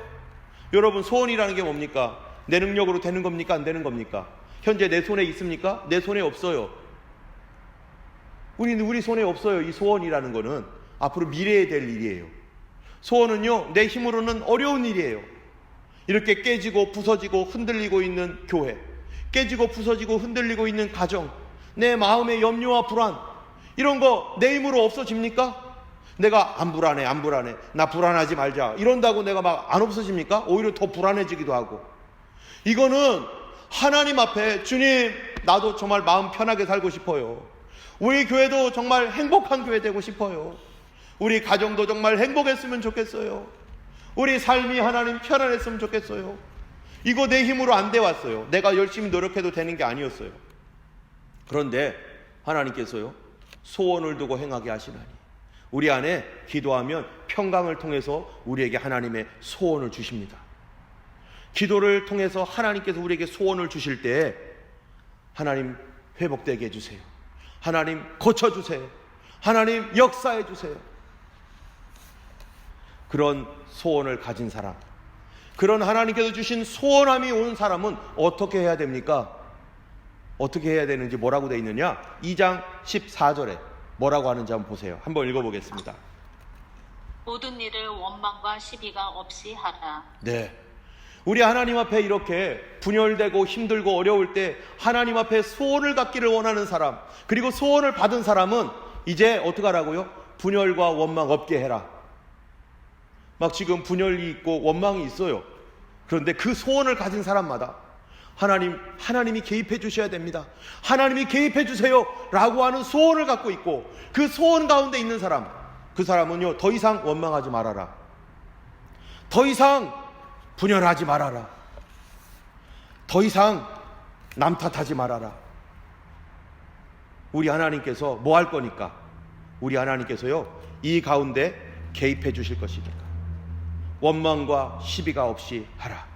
여러분, 소원이라는 게 뭡니까? 내 능력으로 되는 겁니까? 안 되는 겁니까? 현재 내 손에 있습니까? 내 손에 없어요. 우리 손에 없어요. 이 소원이라는 거는 앞으로 미래에 될 일이에요. 소원은요, 내 힘으로는 어려운 일이에요. 이렇게 깨지고 부서지고 흔들리고 있는 교회, 깨지고 부서지고 흔들리고 있는 가정, 내 마음의 염려와 불안, 이런 거 내 힘으로 없어집니까? 내가 안 불안해, 나 불안하지 말자 이런다고 내가 막 안 없어집니까? 오히려 더 불안해지기도 하고. 이거는 하나님 앞에, 주님, 나도 정말 마음 편하게 살고 싶어요. 우리 교회도 정말 행복한 교회 되고 싶어요. 우리 가정도 정말 행복했으면 좋겠어요. 우리 삶이 하나님 편안했으면 좋겠어요. 이거 내 힘으로 안 돼 왔어요. 내가 열심히 노력해도 되는 게 아니었어요. 그런데 하나님께서요, 소원을 두고 행하게 하시나니, 우리 안에 기도하면 평강을 통해서 우리에게 하나님의 소원을 주십니다. 기도를 통해서 하나님께서 우리에게 소원을 주실 때, 하나님 회복되게 해주세요. 하나님 고쳐주세요. 하나님 역사해 주세요. 그런 소원을 가진 사람, 그런 하나님께서 주신 소원함이 온 사람은 어떻게 해야 됩니까? 어떻게 해야 되는지 뭐라고 되어 있느냐? 2장 14절에 뭐라고 하는지 한번 보세요. 한번 읽어보겠습니다. 모든 일을 원망과 시비가 없이 하라. 네, 우리 하나님 앞에 이렇게 분열되고 힘들고 어려울 때 하나님 앞에 소원을 갖기를 원하는 사람, 그리고 소원을 받은 사람은 이제 어떻게 하라고요? 분열과 원망 없게 해라. 막 지금 분열이 있고 원망이 있어요. 그런데 그 소원을 가진 사람마다 하나님이 개입해 주셔야 됩니다. 하나님이 개입해 주세요 라고 하는 소원을 갖고 있고, 그 소원 가운데 있는 사람, 그 사람은요, 더 이상 원망하지 말아라. 더 이상 분열하지 말아라. 더 이상 남 탓하지 말아라. 우리 하나님께서 뭐 할 거니까? 우리 하나님께서요, 이 가운데 개입해 주실 것이니까 원망과 시비가 없이 하라.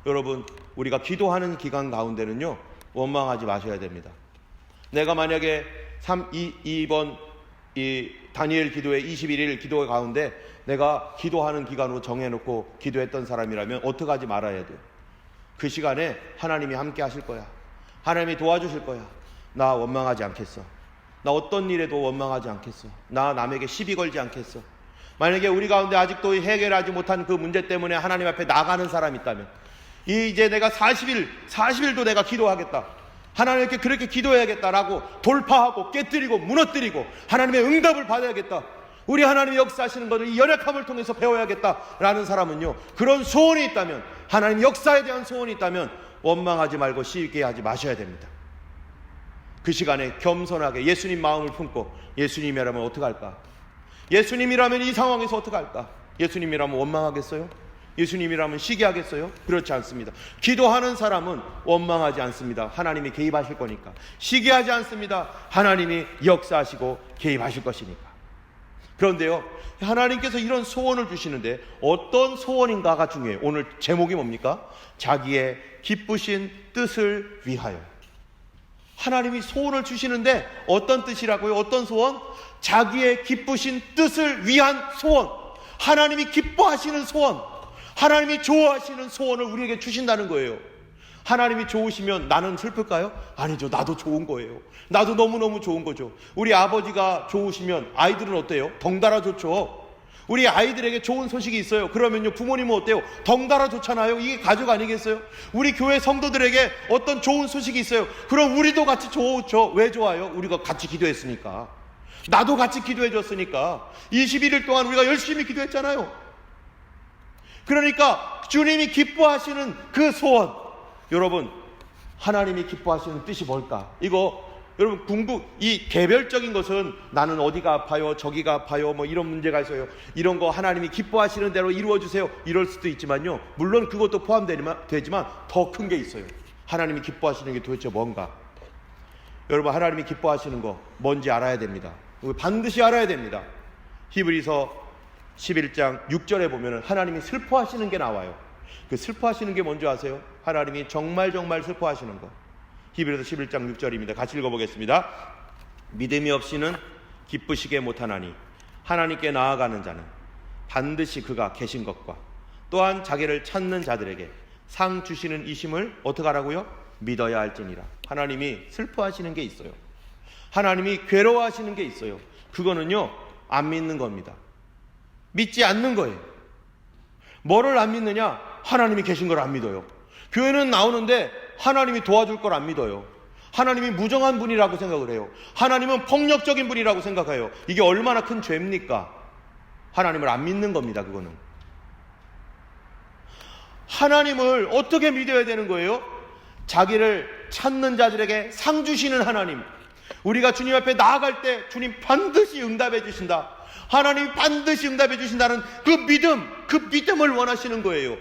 여러분, 우리가 기도하는 기간 가운데는요, 원망하지 마셔야 됩니다. 내가 만약에 이번 이 다니엘 기도회 21일 기도 가운데 내가 기도하는 기간으로 정해놓고 기도했던 사람이라면 어떻게 하지 말아야 돼요? 그 시간에 하나님이 함께 하실 거야. 하나님이 도와주실 거야. 나 원망하지 않겠어. 나 어떤 일에도 원망하지 않겠어. 나 남에게 시비 걸지 않겠어. 만약에 우리 가운데 아직도 해결하지 못한 그 문제 때문에 하나님 앞에 나가는 사람이 있다면, 이제 내가 40일도 내가 기도하겠다, 하나님께 그렇게 기도해야겠다라고 돌파하고 깨뜨리고 무너뜨리고 하나님의 응답을 받아야겠다, 우리 하나님의 역사하시는 것을 이 연약함을 통해서 배워야겠다라는 사람은요, 그런 소원이 있다면, 하나님 역사에 대한 소원이 있다면 원망하지 말고 시기하지 마셔야 됩니다. 그 시간에 겸손하게 예수님 마음을 품고, 예수님이라면 어떻게 할까? 예수님이라면 이 상황에서 어떻게 할까? 예수님이라면 원망하겠어요? 예수님이라면 시기하겠어요? 그렇지 않습니다. 기도하는 사람은 원망하지 않습니다. 하나님이 개입하실 거니까. 시기하지 않습니다. 하나님이 역사하시고 개입하실 것이니까. 그런데요, 하나님께서 이런 소원을 주시는데 어떤 소원인가가 중요해요. 오늘 제목이 뭡니까? 자기의 기쁘신 뜻을 위하여. 하나님이 소원을 주시는데 어떤 뜻이라고요? 어떤 소원? 자기의 기쁘신 뜻을 위한 소원. 하나님이 기뻐하시는 소원, 하나님이 좋아하시는 소원을 우리에게 주신다는 거예요. 하나님이 좋으시면 나는 슬플까요? 아니죠. 나도 좋은 거예요. 나도 너무너무 좋은 거죠. 우리 아버지가 좋으시면 아이들은 어때요? 덩달아 좋죠. 우리 아이들에게 좋은 소식이 있어요. 그러면요, 부모님은 어때요? 덩달아 좋잖아요. 이게 가족 아니겠어요? 우리 교회 성도들에게 어떤 좋은 소식이 있어요. 그럼 우리도 같이 좋죠. 왜 좋아요? 우리가 같이 기도했으니까. 나도 같이 기도해 줬으니까. 21일 동안 우리가 열심히 기도했잖아요. 그러니까 주님이 기뻐하시는 그 소원, 여러분, 하나님이 기뻐하시는 뜻이 뭘까? 이거 여러분 이 개별적인 것은 나는 어디가 아파요, 저기가 아파요, 뭐 이런 문제가 있어요. 이런 거 하나님이 기뻐하시는 대로 이루어주세요. 이럴 수도 있지만요, 물론 그것도 포함되지만 더 큰 게 있어요. 하나님이 기뻐하시는 게 도대체 뭔가? 여러분, 하나님이 기뻐하시는 거 뭔지 알아야 됩니다. 반드시 알아야 됩니다. 히브리서 11장 6절에 보면은 하나님이 슬퍼하시는 게 나와요. 그 슬퍼하시는 게 뭔지 아세요? 하나님이 정말 슬퍼하시는 거. 히브리서 11장 6절입니다. 같이 읽어보겠습니다. 믿음이 없이는 기쁘시게 못하나니 하나님께 나아가는 자는 반드시 그가 계신 것과 또한 자기를 찾는 자들에게 상 주시는 이심을 어떻게 하라고요? 믿어야 할지니라. 하나님이 슬퍼하시는 게 있어요. 하나님이 괴로워하시는 게 있어요. 그거는요, 안 믿는 겁니다. 믿지 않는 거예요. 뭐를 안 믿느냐? 하나님이 계신 걸 안 믿어요. 교회는 나오는데 하나님이 도와줄 걸 안 믿어요. 하나님이 무정한 분이라고 생각을 해요. 하나님은 폭력적인 분이라고 생각해요. 이게 얼마나 큰 죄입니까? 하나님을 안 믿는 겁니다. 그거는. 하나님을 어떻게 믿어야 되는 거예요? 자기를 찾는 자들에게 상 주시는 하나님. 우리가 주님 앞에 나아갈 때 주님 반드시 응답해 주신다. 하나님이 반드시 응답해 주신다는 그 믿음을 원하시는 거예요.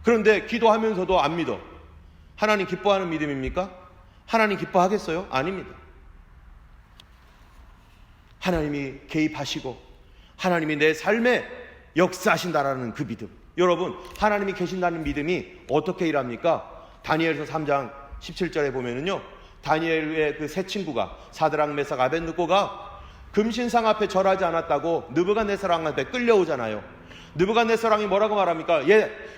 그런데 기도하면서도 안 믿어. 하나님 기뻐하는 믿음입니까? 하나님 기뻐하겠어요? 아닙니다. 하나님이 개입하시고 하나님이 내 삶에 역사하신다라는 그 믿음. 여러분, 하나님이 계신다는 믿음이 어떻게 일합니까? 다니엘서 3장 17절에 보면은요, 다니엘의 그 세 친구가 사드락, 메삭, 아벳느고가 금신상 앞에 절하지 않았다고 느부갓네살 왕 앞에 끌려오잖아요. 느부갓네살 왕이 뭐라고 말합니까?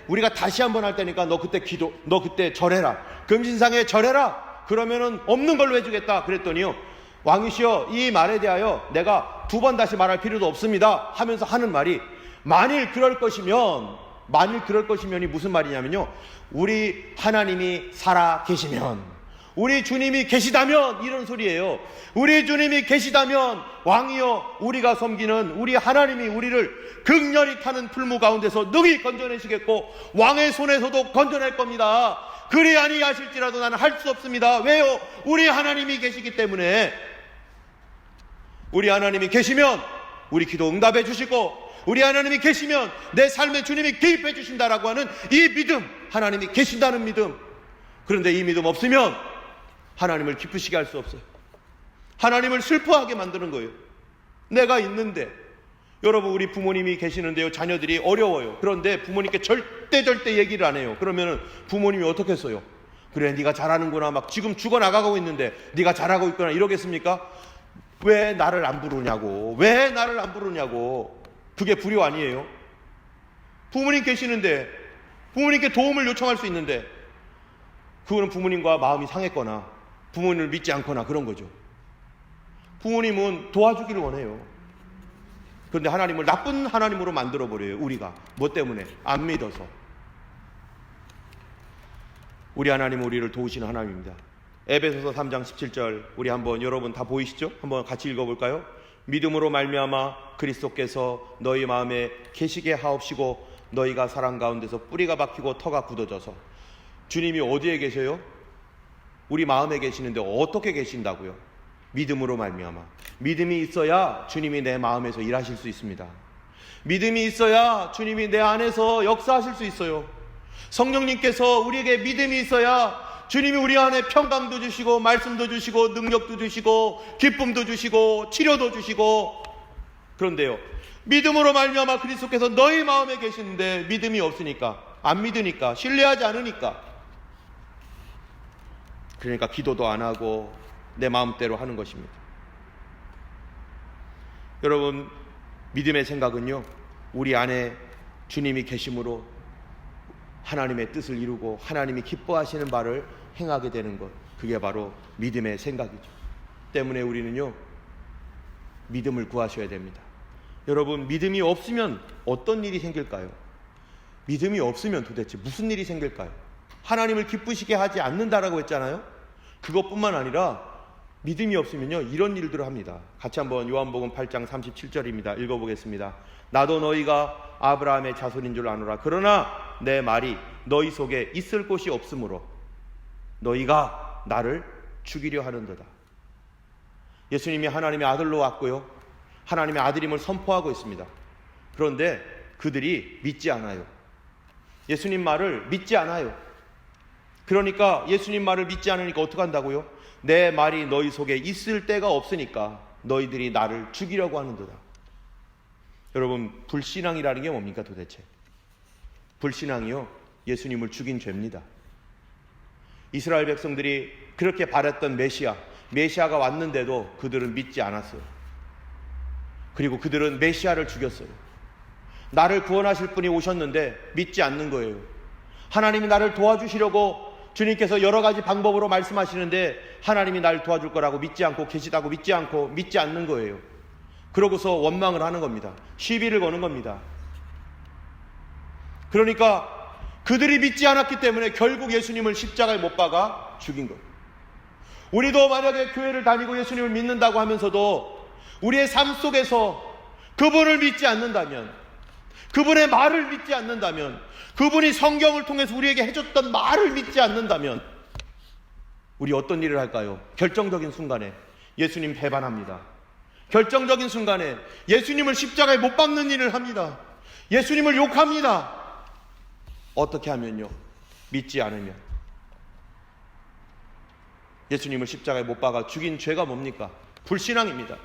우리가 다시 한번 할 테니까 너 그때 절해라. 금신상에 절해라. 그러면은 없는 걸로 해주겠다. 그랬더니요, 왕이시여, 이 말에 대하여 내가 두 번 다시 말할 필요도 없습니다 하면서 하는 말이, 만일 그럴 것이면이 무슨 말이냐면요, 우리 하나님이 살아 계시면, 우리 주님이 계시다면, 이런 소리예요. 우리 주님이 계시다면 왕이여, 우리가 섬기는 우리 하나님이 우리를 극렬히 타는 풀무 가운데서 능히 건져내시겠고 왕의 손에서도 건져낼 겁니다. 그리 아니하실지라도 나는 할 수 없습니다. 왜요? 우리 하나님이 계시기 때문에. 우리 하나님이 계시면 우리 기도 응답해 주시고, 우리 하나님이 계시면 내 삶에 주님이 개입해 주신다라고 하는 이 믿음, 하나님이 계신다는 믿음. 그런데 이 믿음 없으면 하나님을 기쁘시게 할 수 없어요. 하나님을 슬퍼하게 만드는 거예요. 내가 있는데. 여러분, 우리 부모님이 계시는데요, 자녀들이 어려워요. 그런데 부모님께 절대 얘기를 안 해요. 그러면은 부모님이 어떻게 써요? 그래, 네가 잘하는구나, 막 지금 죽어나가고 있는데 네가 잘하고 있구나, 이러겠습니까? 왜 나를 안 부르냐고. 그게 불효 아니에요? 부모님 계시는데, 부모님께 도움을 요청할 수 있는데, 그거는 부모님과 마음이 상했거나 부모님을 믿지 않거나 그런 거죠. 부모님은 도와주기를 원해요. 그런데 하나님을 나쁜 하나님으로 만들어버려요. 우리가. 뭐 때문에? 안 믿어서. 우리 하나님은 우리를 도우시는 하나님입니다. 에베소서 3장 17절, 우리 한번, 여러분 다 보이시죠? 한번 같이 읽어볼까요? 믿음으로 말미암아 그리스도께서 너희 마음에 계시게 하옵시고 너희가 사랑 가운데서 뿌리가 박히고 터가 굳어져서. 주님이 어디에 계셔요? 우리 마음에 계시는데 어떻게 계신다고요? 믿음으로 말미암아. 믿음이 있어야 주님이 내 마음에서 일하실 수 있습니다. 믿음이 있어야 주님이 내 안에서 역사하실 수 있어요. 성령님께서 우리에게 믿음이 있어야 주님이 우리 안에 평강도 주시고 말씀도 주시고 능력도 주시고 기쁨도 주시고 치료도 주시고 그런데요, 믿음으로 말미암아 그리스도께서 너희 마음에 계시는데 믿음이 없으니까, 안 믿으니까, 신뢰하지 않으니까, 그러니까 기도도 안 하고 내 마음대로 하는 것입니다. 여러분, 믿음의 생각은요, 우리 안에 주님이 계심으로 하나님의 뜻을 이루고 하나님이 기뻐하시는 바를 행하게 되는 것, 그게 바로 믿음의 생각이죠. 때문에 우리는요, 믿음을 구하셔야 됩니다. 여러분, 믿음이 없으면 어떤 일이 생길까요? 믿음이 없으면 도대체 무슨 일이 생길까요? 하나님을 기쁘시게 하지 않는다라고 했잖아요. 그것뿐만 아니라 믿음이 없으면요, 이런 일들을 합니다. 같이 한번 요한복음 8장 37절입니다. 읽어보겠습니다. 나도 너희가 아브라함의 자손인 줄 아노라. 그러나 내 말이 너희 속에 있을 곳이 없으므로 너희가 나를 죽이려 하는도다. 예수님이 하나님의 아들로 왔고요, 하나님의 아들임을 선포하고 있습니다. 그런데 그들이 믿지 않아요. 예수님 말을 믿지 않아요. 그러니까 예수님 말을 믿지 않으니까 어떻게 한다고요? 내 말이 너희 속에 있을 때가 없으니까 너희들이 나를 죽이려고 하는도다. 여러분, 불신앙이라는 게 뭡니까 도대체? 불신앙이요, 예수님을 죽인 죄입니다. 이스라엘 백성들이 그렇게 바랬던 메시아가 왔는데도 그들은 믿지 않았어요. 그리고 그들은 메시아를 죽였어요. 나를 구원하실 분이 오셨는데 믿지 않는 거예요. 하나님이 나를 도와주시려고 주님께서 여러 가지 방법으로 말씀하시는데 하나님이 나를 도와줄 거라고 믿지 않고, 계시다고 믿지 않고, 믿지 않는 거예요. 그러고서 원망을 하는 겁니다. 시비를 거는 겁니다. 그러니까 그들이 믿지 않았기 때문에 결국 예수님을 십자가에 못 박아 죽인 거예요. 우리도 만약에 교회를 다니고 예수님을 믿는다고 하면서도 우리의 삶 속에서 그분을 믿지 않는다면, 그분의 말을 믿지 않는다면, 그분이 성경을 통해서 우리에게 해줬던 말을 믿지 않는다면 우리 어떤 일을 할까요? 결정적인 순간에 예수님 배반합니다. 결정적인 순간에 예수님을 십자가에 못 박는 일을 합니다. 예수님을 욕합니다. 어떻게 하면요? 믿지 않으면. 예수님을 십자가에 못 박아 죽인 죄가 뭡니까? 불신앙입니다.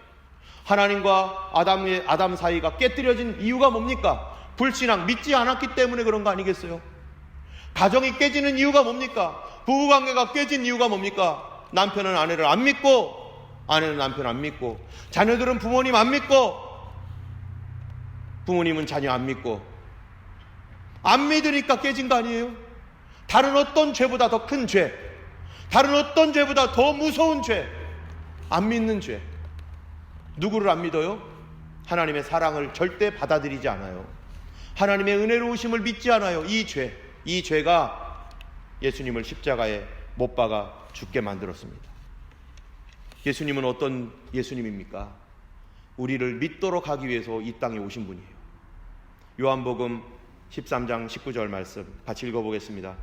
하나님과 아담 사이가 깨뜨려진 이유가 뭡니까? 불신앙, 믿지 않았기 때문에 그런 거 아니겠어요? 가정이 깨지는 이유가 뭡니까? 부부관계가 깨진 이유가 뭡니까? 남편은 아내를 안 믿고, 아내는 남편 안 믿고, 자녀들은 부모님 안 믿고, 부모님은 자녀 안 믿고, 안 믿으니까 깨진 거 아니에요? 다른 어떤 죄보다 더 큰 죄, 다른 어떤 죄보다 더 무서운 죄, 안 믿는 죄. 누구를 안 믿어요? 하나님의 사랑을 절대 받아들이지 않아요. 하나님의 은혜로우심을 믿지 않아요. 이 죄가 예수님을 십자가에 못 박아 죽게 만들었습니다. 예수님은 어떤 예수님입니까? 우리를 믿도록 하기 위해서 이 땅에 오신 분이에요. 요한복음 13장 19절 말씀 같이 읽어보겠습니다.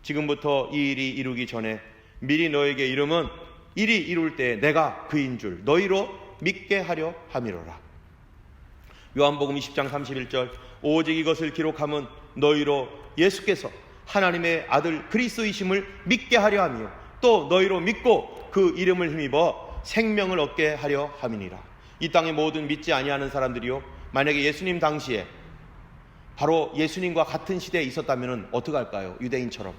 지금부터 이 일이 이루기 전에 미리 너에게 이름은 일이 이룰 때 내가 그인 줄 너희로 믿게 하려 함이로라. 요한복음 20장 31절 오직 이것을 기록함은 너희로 예수께서 하나님의 아들 그리스도이심을 믿게 하려 함이요 또 너희로 믿고 그 이름을 힘입어 생명을 얻게 하려 함이니라. 이 땅의 모든 믿지 아니하는 사람들이요, 만약에 예수님 당시에 바로 예수님과 같은 시대에 있었다면 어떻게 할까요? 유대인처럼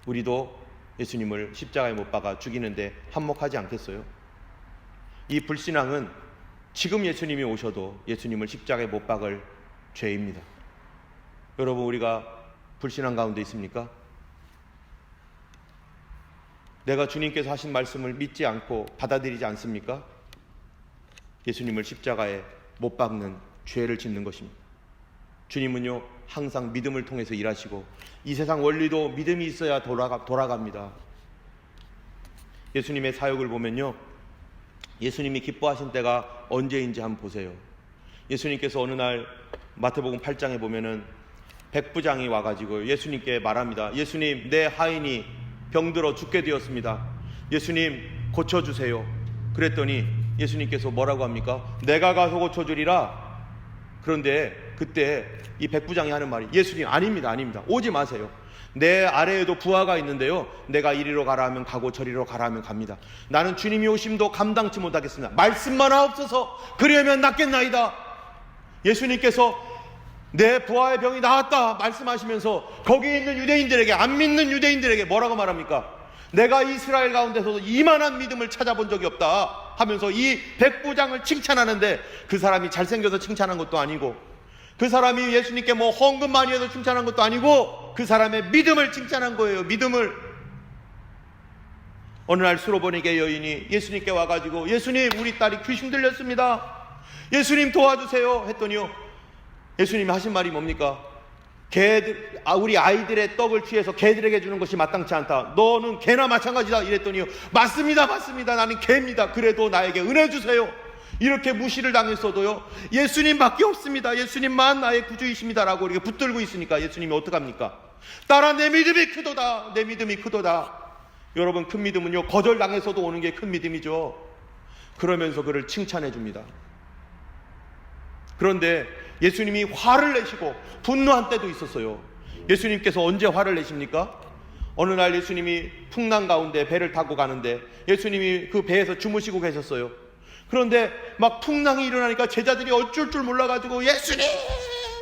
우리도 예수님을 십자가에 못 박아 죽이는데 한몫하지 않겠어요? 이 불신앙은 지금 예수님이 오셔도 예수님을 십자가에 못 박을 죄입니다. 여러분, 우리가 불신앙 가운데 있습니까? 내가 주님께서 하신 말씀을 믿지 않고 받아들이지 않습니까? 예수님을 십자가에 못 박는 죄를 짓는 것입니다. 주님은요, 항상 믿음을 통해서 일하시고 이 세상 원리도 믿음이 있어야 돌아갑니다. 예수님의 사역을 보면요, 예수님이 기뻐하신 때가 언제인지 한번 보세요. 예수님께서 어느 날 마태복음 8장에 보면은 백부장이 와가지고 예수님께 말합니다. 예수님, 내 하인이 병들어 죽게 되었습니다. 예수님, 고쳐주세요. 그랬더니 예수님께서 뭐라고 합니까? 내가 가서 고쳐주리라. 그런데 그때 이 백부장이 하는 말이, 예수님 아닙니다, 아닙니다, 오지 마세요. 내 아래에도 부하가 있는데요, 내가 이리로 가라 하면 가고 저리로 가라 하면 갑니다. 나는 주님이 오심도 감당치 못하겠습니다. 말씀만 하옵소서. 그리하면 낫겠나이다. 예수님께서 내 부하의 병이 나았다 말씀하시면서 거기 있는 유대인들에게, 안 믿는 유대인들에게 뭐라고 말합니까? 내가 이스라엘 가운데서도 이만한 믿음을 찾아본 적이 없다 하면서 이 백부장을 칭찬하는데, 그 사람이 잘생겨서 칭찬한 것도 아니고, 그 사람이 예수님께 뭐 헌금 많이 해서 칭찬한 것도 아니고, 그 사람의 믿음을 칭찬한 거예요. 믿음을. 어느 날 수로보니게 여인이 예수님께 와가지고, 예수님 우리 딸이 귀신 들렸습니다, 예수님 도와주세요 했더니요, 예수님이 하신 말이 뭡니까? 우리 아이들의 떡을 취해서 개들에게 주는 것이 마땅치 않다. 너는 개나 마찬가지다 이랬더니요, 맞습니다, 맞습니다, 나는 개입니다. 그래도 나에게 은혜 주세요. 이렇게 무시를 당했어도요, 예수님밖에 없습니다, 예수님만 나의 구주이십니다라고 이렇게 붙들고 있으니까 예수님이 어떡합니까? 딸아, 내 믿음이 크도다, 내 믿음이 크도다. 여러분, 큰 믿음은요, 거절당해서도 오는 게 큰 믿음이죠. 그러면서 그를 칭찬해 줍니다. 그런데 예수님이 화를 내시고 분노한 때도 있었어요. 예수님께서 언제 화를 내십니까? 어느 날 예수님이 풍랑 가운데 배를 타고 가는데 예수님이 그 배에서 주무시고 계셨어요. 그런데 막 풍랑이 일어나니까 제자들이 어쩔 줄 몰라가지고 예수님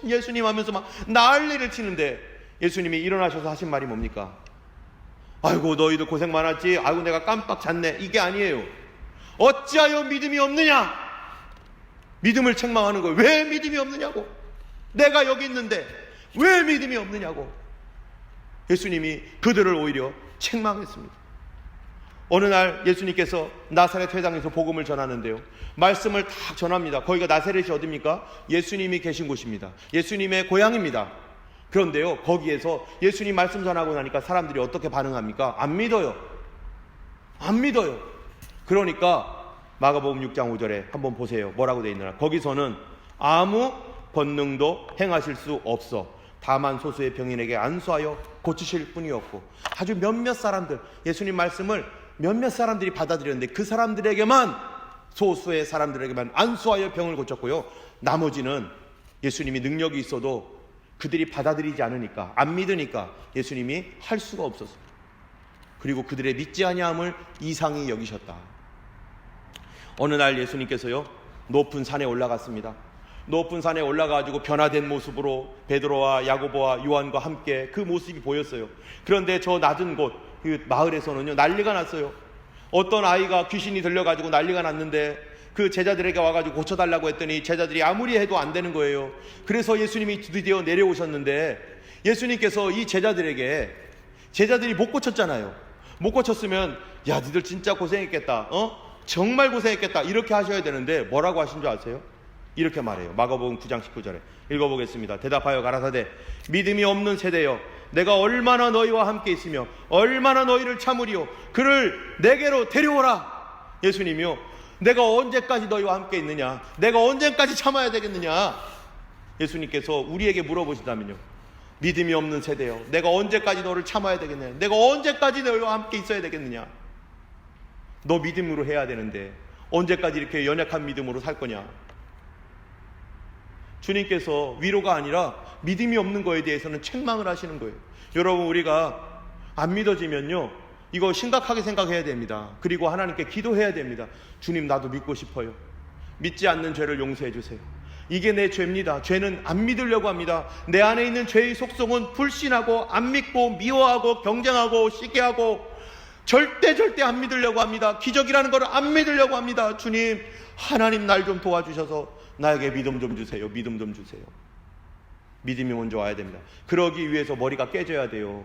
예수님 하면서 막 난리를 치는데, 예수님이 일어나셔서 하신 말이 뭡니까? 아이고 너희들 고생 많았지, 아이고 내가 깜빡 잤네, 이게 아니에요. 어찌하여 믿음이 없느냐? 믿음을 책망하는 거예요. 왜 믿음이 없느냐고, 내가 여기 있는데 왜 믿음이 없느냐고. 예수님이 그들을 오히려 책망했습니다. 어느 날 예수님께서 나사렛 회당에서 복음을 전하는데요, 말씀을 딱 전합니다. 거기가 나사렛이 어디입니까? 예수님이 계신 곳입니다. 예수님의 고향입니다. 그런데요, 거기에서 예수님 말씀 전하고 나니까 사람들이 어떻게 반응합니까? 안 믿어요. 안 믿어요. 그러니까 마가복음 6장 5절에 한번 보세요. 뭐라고 되어 있느냐? 거기서는 아무 권능도 행하실 수 없어 다만 소수의 병인에게 안수하여 고치실 뿐이었고, 아주 몇몇 사람들, 예수님 말씀을 몇몇 사람들이 받아들였는데 그 사람들에게만, 소수의 사람들에게만 안수하여 병을 고쳤고요, 나머지는 예수님이 능력이 있어도 그들이 받아들이지 않으니까, 안 믿으니까 예수님이 할 수가 없었어요. 그리고 그들의 믿지 아니함을 이상히 여기셨다. 어느 날 예수님께서요, 높은 산에 올라갔습니다. 높은 산에 올라가지고 변화된 모습으로 베드로와 야고보와 요한과 함께 그 모습이 보였어요. 그런데 저 낮은 곳, 그 마을에서는요, 난리가 났어요. 어떤 아이가 귀신이 들려가지고 난리가 났는데 그 제자들에게 와가지고 고쳐달라고 했더니 제자들이 아무리 해도 안 되는 거예요. 그래서 예수님이 드디어 내려오셨는데, 예수님께서 이 제자들에게, 제자들이 못 고쳤잖아요. 못 고쳤으면 야 니들 진짜 고생했겠다, 정말 고생했겠다 이렇게 하셔야 되는데 뭐라고 하신 줄 아세요? 이렇게 말해요. 마가복음 9장 19절에 읽어보겠습니다. 대답하여 가라사대 믿음이 없는 세대여, 내가 얼마나 너희와 함께 있으며 얼마나 너희를 참으리요, 그를 내게로 데려오라. 예수님이요, 내가 언제까지 너희와 함께 있느냐, 내가 언제까지 참아야 되겠느냐. 예수님께서 우리에게 물어보신다면요, 믿음이 없는 세대여, 내가 언제까지 너를 참아야 되겠느냐, 내가 언제까지 너희와 함께 있어야 되겠느냐. 너 믿음으로 해야 되는데 언제까지 이렇게 연약한 믿음으로 살 거냐. 주님께서 위로가 아니라 믿음이 없는 거에 대해서는 책망을 하시는 거예요. 여러분, 우리가 안 믿어지면요, 이거 심각하게 생각해야 됩니다. 그리고 하나님께 기도해야 됩니다. 주님, 나도 믿고 싶어요. 믿지 않는 죄를 용서해 주세요. 이게 내 죄입니다. 죄는 안 믿으려고 합니다. 내 안에 있는 죄의 속성은 불신하고 안 믿고 미워하고 경쟁하고 시기하고 절대 안 믿으려고 합니다. 기적이라는 걸 안 믿으려고 합니다. 주님, 하나님 날 좀 도와주셔서 나에게 믿음 좀 주세요. 믿음 좀 주세요. 믿음이 먼저 와야 됩니다. 그러기 위해서 머리가 깨져야 돼요.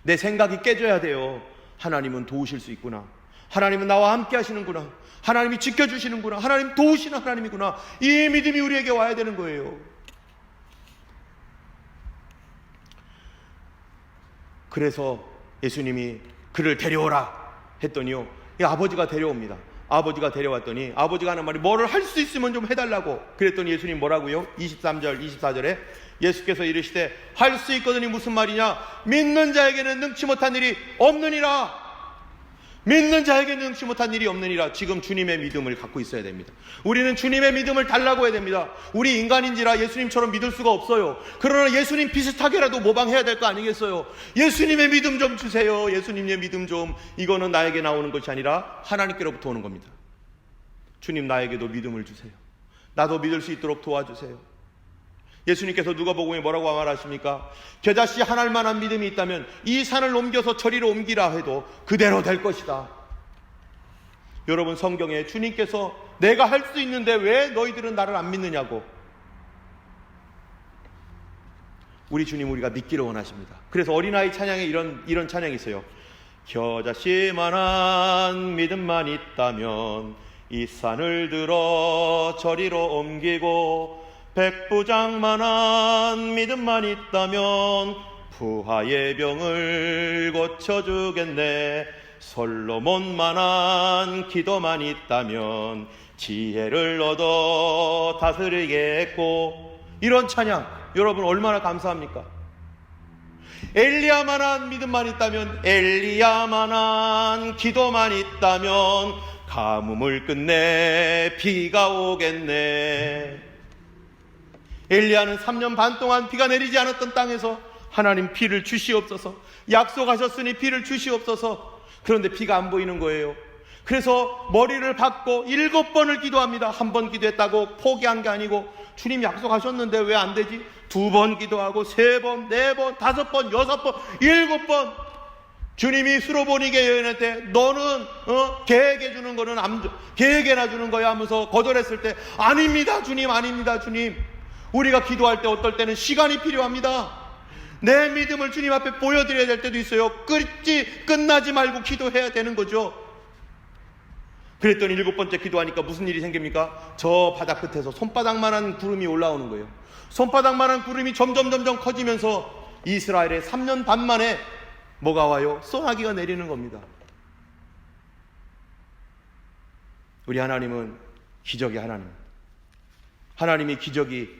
내 생각이 깨져야 돼요. 하나님은 도우실 수 있구나, 하나님은 나와 함께 하시는구나, 하나님이 지켜주시는구나, 하나님 도우시는 하나님이구나, 이 믿음이 우리에게 와야 되는 거예요. 그래서 예수님이 그를 데려오라 했더니요, 이 아버지가 데려옵니다. 아버지가 데려왔더니 아버지가 하는 말이 뭐를 할 수 있으면 좀 해달라고. 그랬더니 예수님 뭐라고요? 23절 24절에 예수께서 이르시되 할 수 있거든이 무슨 말이냐, 믿는 자에게는 능치 못한 일이 없느니라. 믿는 자에게 능치 못한 일이 없느니라. 지금 주님의 믿음을 갖고 있어야 됩니다. 우리는 주님의 믿음을 달라고 해야 됩니다. 우리 인간인지라 예수님처럼 믿을 수가 없어요. 그러나 예수님 비슷하게라도 모방해야 될 거 아니겠어요? 예수님의 믿음 좀 주세요. 예수님의 믿음 좀. 이거는 나에게 나오는 것이 아니라 하나님께로부터 오는 겁니다. 주님, 나에게도 믿음을 주세요. 나도 믿을 수 있도록 도와주세요. 예수님께서 누가복음에 뭐라고 말하십니까? 겨자씨 한 알만한 믿음이 있다면 이 산을 옮겨서 저리로 옮기라 해도 그대로 될 것이다. 여러분, 성경에 주님께서 내가 할 수 있는데 왜 너희들은 나를 안 믿느냐고, 우리 주님 우리가 믿기를 원하십니다. 그래서 어린아이 찬양에 이런 찬양이 있어요. 겨자씨만한 믿음만 있다면 이 산을 들어 저리로 옮기고, 백부장만한 믿음만 있다면 부하의 병을 고쳐주겠네. 솔로몬만한 기도만 있다면 지혜를 얻어 다스리겠고. 이런 찬양 여러분 얼마나 감사합니까? 엘리야만한 믿음만 있다면, 엘리야만한 기도만 있다면 가뭄을 끝내 비가 오겠네. 엘리야는 3년 반 동안 비가 내리지 않았던 땅에서 하나님 비를 주시옵소서, 약속하셨으니 비를 주시옵소서. 그런데 비가 안 보이는 거예요. 그래서 머리를 박고 7번을 기도합니다. 1번 기도했다고 포기한 게 아니고, 주님 약속하셨는데 왜 안 되지? 2번 기도하고 3번, 4번, 5번, 6번, 7번. 주님이 수로보니게 여인한테 너는 개에게 주는 거는 개에게나 주는 거야 하면서 거절했을 때, 아닙니다 주님, 아닙니다 주님. 우리가 기도할 때 어떨 때는 시간이 필요합니다. 내 믿음을 주님 앞에 보여드려야 될 때도 있어요. 끝나지 말고 기도해야 되는 거죠. 그랬더니 7번째 기도하니까 무슨 일이 생깁니까? 저 바다 끝에서 손바닥만한 구름이 올라오는 거예요. 손바닥만한 구름이 점점 커지면서 이스라엘의 3년 반 만에 뭐가 와요? 소나기가 내리는 겁니다. 우리 하나님은 기적의 하나님. 하나님의 기적이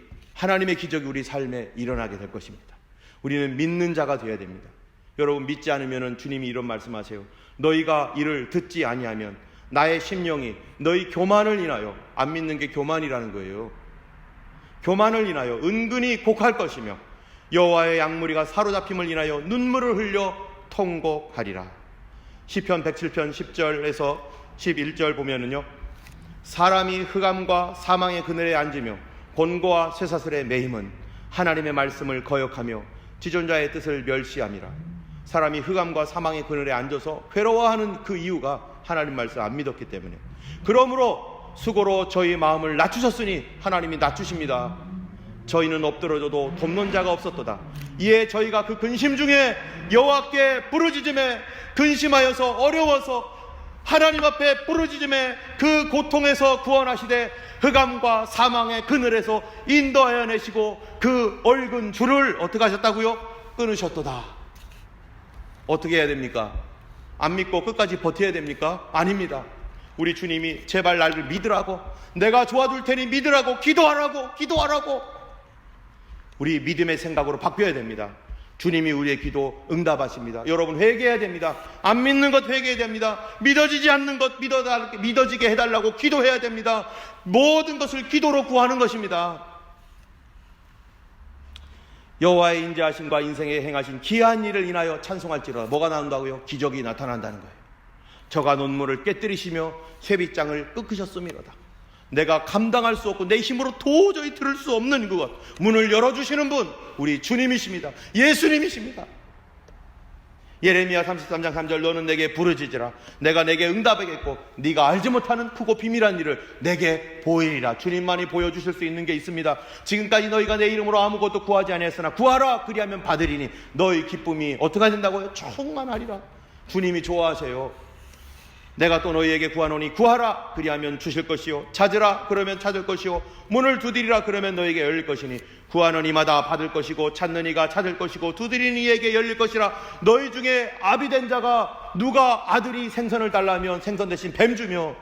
우리 삶에 일어나게 될 것입니다. 우리는 믿는 자가 되어야 됩니다. 여러분, 믿지 않으면 주님이 이런 말씀하세요. 너희가 이를 듣지 아니하면 나의 심령이 너희 교만을 인하여, 안 믿는 게 교만이라는 거예요. 교만을 인하여 은근히 곡할 것이며 여호와의 양무리가 사로잡힘을 인하여 눈물을 흘려 통곡하리라. 시편 107편 10절에서 11절 보면은요, 사람이 흑암과 사망의 그늘에 앉으며 곤고와 쇠사슬에 매임은 하나님의 말씀을 거역하며 지존자의 뜻을 멸시함이라. 사람이 흑암과 사망의 그늘에 앉아서 괴로워하는 그 이유가 하나님 말씀을 안 믿었기 때문에. 그러므로 수고로 저희 마음을 낮추셨으니 하나님이 낮추십니다. 저희는 엎드러져도 돕는 자가 없었도다. 이에 저희가 그 근심 중에 여호와께 부르짖음에 근심하여서 어려워서 하나님 앞에 부르짖음에 그 고통에서 구원하시되 흑암과 사망의 그늘에서 인도하여 내시고 그 얽은 줄을 어떻게 하셨다고요? 끊으셨도다. 어떻게 해야 됩니까? 안 믿고 끝까지 버텨야 됩니까? 아닙니다. 우리 주님이 제발 나를 믿으라고, 내가 도와줄 테니 믿으라고, 기도하라고 우리 믿음의 생각으로 바뀌어야 됩니다. 주님이 우리의 기도 응답하십니다. 여러분, 회개해야 됩니다. 안 믿는 것 회개해야 됩니다. 믿어지지 않는 것 믿어지게 해달라고 기도해야 됩니다. 모든 것을 기도로 구하는 것입니다. 여호와의 인자하심과 인생에 행하신 기이한 일을 인하여 찬송할지로다. 뭐가 나온다고요? 기적이 나타난다는 거예요. 저가 논문을 깨뜨리시며 쇠빗장을 끄으셨음이로다. 내가 감당할 수 없고 내 힘으로 도저히 들을 수 없는 그것, 문을 열어주시는 분, 우리 주님이십니다. 예수님이십니다. 예레미야 33장 3절, 너는 내게 부르짖으라. 내가 내게 응답하겠고 네가 알지 못하는 크고 비밀한 일을 내게 보이리라. 주님만이 보여주실 수 있는 게 있습니다. 지금까지 너희가 내 이름으로 아무것도 구하지 아니했으나 구하라, 그리하면 받으리니 너희 기쁨이 어떻게 된다고요? 충만하리라. 주님이 좋아하세요. 내가 또 너희에게 구하노니 구하라, 그리하면 주실 것이요, 찾으라, 그러면 찾을 것이요, 문을 두드리라, 그러면 너희에게 열릴 것이니 구하는 이마다 받을 것이고 찾는 이가 찾을 것이고 두드리는 이에게 열릴 것이라. 너희 중에 아비된 자가 누가 아들이 생선을 달라면 생선 대신 뱀 주며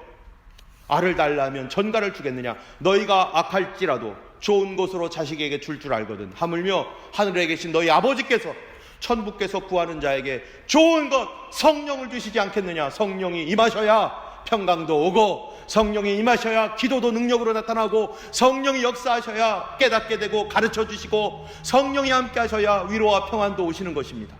알을 달라면 전갈을 주겠느냐? 너희가 악할지라도 좋은 것으로 자식에게 줄 알거든. 하물며 하늘에 계신 너희 아버지께서 천부께서 구하는 자에게 좋은 것 성령을 주시지 않겠느냐. 성령이 임하셔야 평강도 오고, 성령이 임하셔야 기도도 능력으로 나타나고, 성령이 역사하셔야 깨닫게 되고 가르쳐 주시고, 성령이 함께 하셔야 위로와 평안도 오시는 것입니다.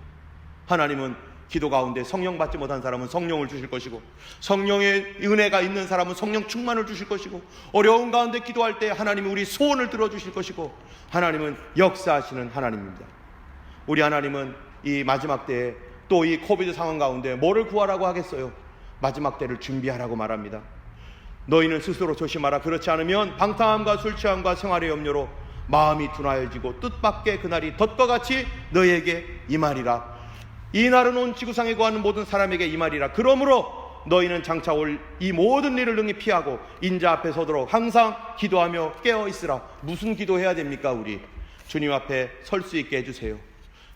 하나님은 기도 가운데 성령 받지 못한 사람은 성령을 주실 것이고, 성령의 은혜가 있는 사람은 성령 충만을 주실 것이고, 어려운 가운데 기도할 때 하나님이 우리 소원을 들어주실 것이고, 하나님은 역사하시는 하나님입니다. 우리 하나님은 이 마지막 때에 또 이 코비드 상황 가운데 뭐를 구하라고 하겠어요? 마지막 때를 준비하라고 말합니다. 너희는 스스로 조심하라. 그렇지 않으면 방탕함과 술 취함과 생활의 염려로 마음이 둔하여지고 뜻밖의 그날이 덫과 같이 너희에게 임하리라. 이 날은 온 지구상에 거하는 모든 사람에게 임하리라. 그러므로 너희는 장차 올 이 모든 일을 능히 피하고 인자 앞에 서도록 항상 기도하며 깨어 있으라. 무슨 기도해야 됩니까? 우리 주님 앞에 설 수 있게 해주세요.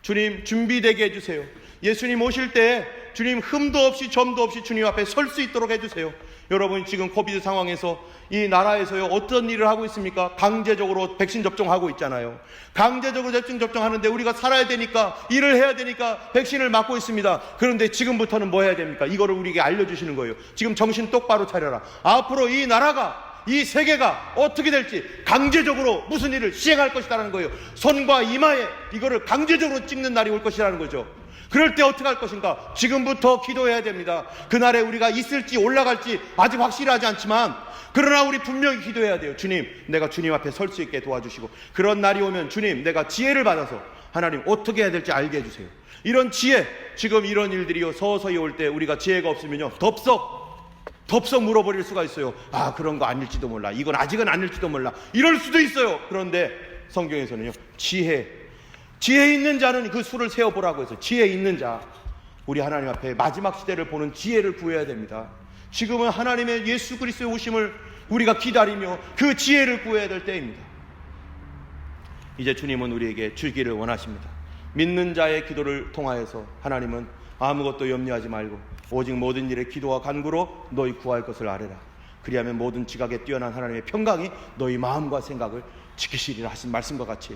주님 준비되게 해주세요. 예수님 오실 때 주님 흠도 없이 점도 없이 주님 앞에 설 수 있도록 해주세요. 여러분, 지금 코비드 상황에서 이 나라에서요 어떤 일을 하고 있습니까? 강제적으로 백신 접종하고 있잖아요. 강제적으로 백신 접종하는데 우리가 살아야 되니까, 일을 해야 되니까 백신을 맞고 있습니다. 그런데 지금부터는 뭐 해야 됩니까? 이거를 우리에게 알려주시는 거예요. 지금 정신 똑바로 차려라. 앞으로 이 나라가, 이 세계가 어떻게 될지 강제적으로 무슨 일을 시행할 것이라는 거예요. 손과 이마에 이거를 강제적으로 찍는 날이 올 것이라는 거죠. 그럴 때 어떻게 할 것인가? 지금부터 기도해야 됩니다. 그날에 우리가 있을지 올라갈지 아직 확실하지 않지만, 그러나 우리 분명히 기도해야 돼요. 주님, 내가 주님 앞에 설 수 있게 도와주시고, 그런 날이 오면 주님, 내가 지혜를 받아서 하나님 어떻게 해야 될지 알게 해주세요. 이런 지혜, 지금 이런 일들이요 서서히 올 때 우리가 지혜가 없으면요 덥석 물어버릴 수가 있어요. 아, 그런 거 아닐지도 몰라, 이건 아직은 아닐지도 몰라, 이럴 수도 있어요. 그런데 성경에서는요 지혜 있는 자는 그 수를 세어보라고 해서, 지혜 있는 자, 우리 하나님 앞에 마지막 시대를 보는 지혜를 구해야 됩니다. 지금은 하나님의 예수 그리스도의 오심을 우리가 기다리며 그 지혜를 구해야 될 때입니다. 이제 주님은 우리에게 주기를 원하십니다. 믿는 자의 기도를 통하여서 하나님은 아무것도 염려하지 말고 오직 모든 일에 기도와 간구로 너희 구할 것을 아뢰라. 그리하면 모든 지각에 뛰어난 하나님의 평강이 너희 마음과 생각을 지키시리라 하신 말씀과 같이,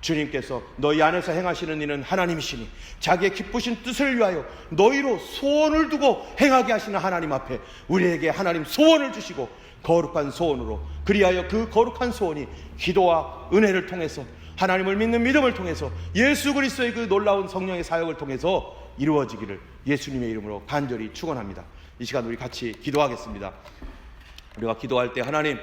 주님께서 너희 안에서 행하시는 일은 하나님이시니 자기의 기쁘신 뜻을 위하여 너희로 소원을 두고 행하게 하시는 하나님 앞에 우리에게 하나님 소원을 주시고, 거룩한 소원으로, 그리하여 그 거룩한 소원이 기도와 은혜를 통해서, 하나님을 믿는 믿음을 통해서, 예수 그리스도의 그 놀라운 성령의 사역을 통해서 이루어지기를 예수님의 이름으로 간절히 축원합니다. 이 시간 우리 같이 기도하겠습니다. 우리가 기도할 때 하나님,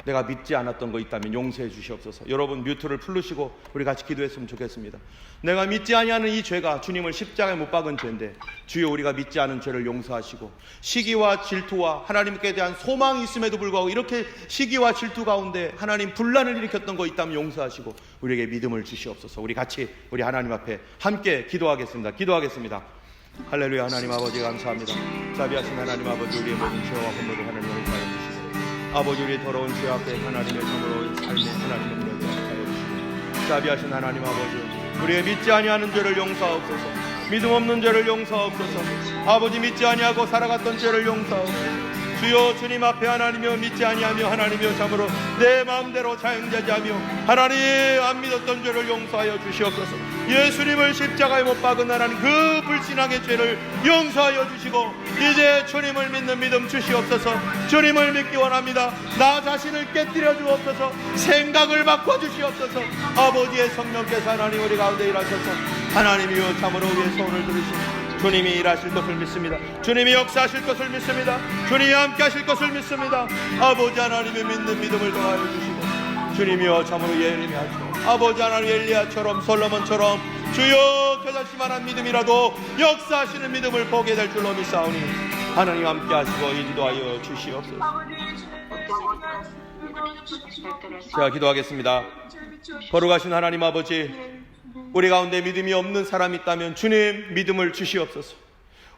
내가 믿지 않았던 거 있다면 용서해 주시옵소서. 여러분 뮤트를 풀르시고 우리 같이 기도했으면 좋겠습니다. 내가 믿지 아니하는 이 죄가 주님을 십자가에 못 박은 죄인데, 주여 우리가 믿지 않은 죄를 용서하시고, 시기와 질투와 하나님께 대한 소망이 있음에도 불구하고 이렇게 시기와 질투 가운데 하나님 분란을 일으켰던 거 있다면 용서하시고 우리에게 믿음을 주시옵소서. 우리 같이 우리 하나님 앞에 함께 기도하겠습니다. 할렐루야. 하나님 아버지 감사합니다. 자비하신 하나님 아버지, 우리의 모든 죄와 허물을 하나님 용서하여 주시고, 아버지 우리의 더러운 죄 앞에 하나님의 정으로 삶의 하나님의 능력을 하여 주시고, 자비하신 하나님 아버지, 우리의 믿지 아니하는 죄를 용서하옵소서. 믿음 없는 죄를 용서하옵소서. 아버지, 믿지 아니하고 살아갔던 죄를 용서하옵소서. 주여, 주님 앞에 하나님이여 믿지 아니하며 하나님이여 참으로 내 마음대로 자행자지하며 하나님 안 믿었던 죄를 용서하여 주시옵소서. 예수님을 십자가에 못 박은 하나님 그 불신앙의 죄를 용서하여 주시고, 이제 주님을 믿는 믿음 주시옵소서. 주님을 믿기 원합니다. 나 자신을 깨뜨려 주옵소서. 생각을 바꿔 주시옵소서. 아버지의 성령께서 하나님 우리 가운데 일하셔서 하나님이여 참으로 우리의 소원을 들으시고 주님이 일하실 것을 믿습니다. 주님이 역사하실 것을 믿습니다. 주님이 함께 하실 것을 믿습니다. 아버지 하나님의 믿는 믿음을 더하여 주시고, 주님이여 참으로 예레미야처럼, 아버지 하나님 엘리야처럼, 솔로몬처럼 주여 겨자씨만한 믿음이라도 역사하시는 믿음을 보게 될 줄로 믿사오니 하나님 함께 하시고 인도하여 주시옵소서. 제가 기도하겠습니다. 거룩하신 하나님 아버지, 우리 가운데 믿음이 없는 사람이 있다면 주님 믿음을 주시옵소서.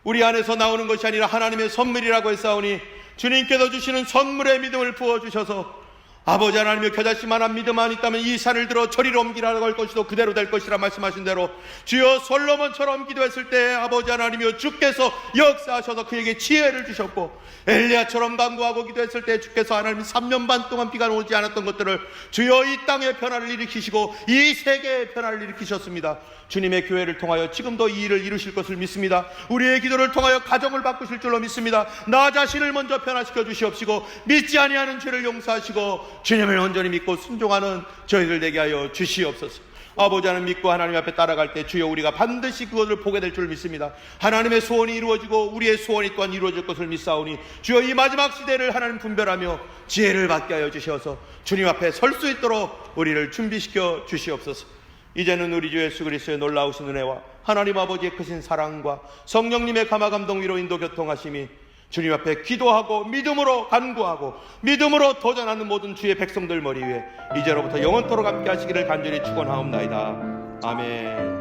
우리 안에서 나오는 것이 아니라 하나님의 선물이라고 했사오니 주님께서 주시는 선물의 믿음을 부어주셔서 아버지 하나님의 겨자씨만한 믿음만 있다면 이 산을 들어 저리로 옮기라고 할 것이도 그대로 될 것이라 말씀하신 대로 주여 솔로몬처럼 기도했을 때 아버지 하나님이여 주께서 역사하셔서 그에게 지혜를 주셨고, 엘리야처럼 간구하고 기도했을 때 주께서 하나님 3년 반 동안 비가 오지 않았던 것들을 주여 이 땅의 변화를 일으키시고 이 세계의 변화를 일으키셨습니다. 주님의 교회를 통하여 지금도 이 일을 이루실 것을 믿습니다. 우리의 기도를 통하여 가정을 바꾸실 줄로 믿습니다. 나 자신을 먼저 변화시켜 주시옵시고 믿지 아니하는 죄를 용서하시고 주님을 온전히 믿고 순종하는 저희들 되게 하여 주시옵소서. 아버지 하나님 믿고 하나님 앞에 따라갈 때 주여 우리가 반드시 그것을 보게 될 줄 믿습니다. 하나님의 소원이 이루어지고 우리의 소원이 또한 이루어질 것을 믿사오니 주여 이 마지막 시대를 하나님 분별하며 지혜를 받게 하여 주시어서 주님 앞에 설 수 있도록 우리를 준비시켜 주시옵소서. 이제는 우리 주 예수 그리스도의 놀라우신 은혜와 하나님 아버지의 크신 사랑과 성령님의 감화감동 위로 인도 교통하심이 주님 앞에 기도하고 믿음으로 간구하고 믿음으로 도전하는 모든 주의 백성들 머리 위에 이제로부터 영원토록 함께 하시기를 간절히 축원하옵나이다. 아멘.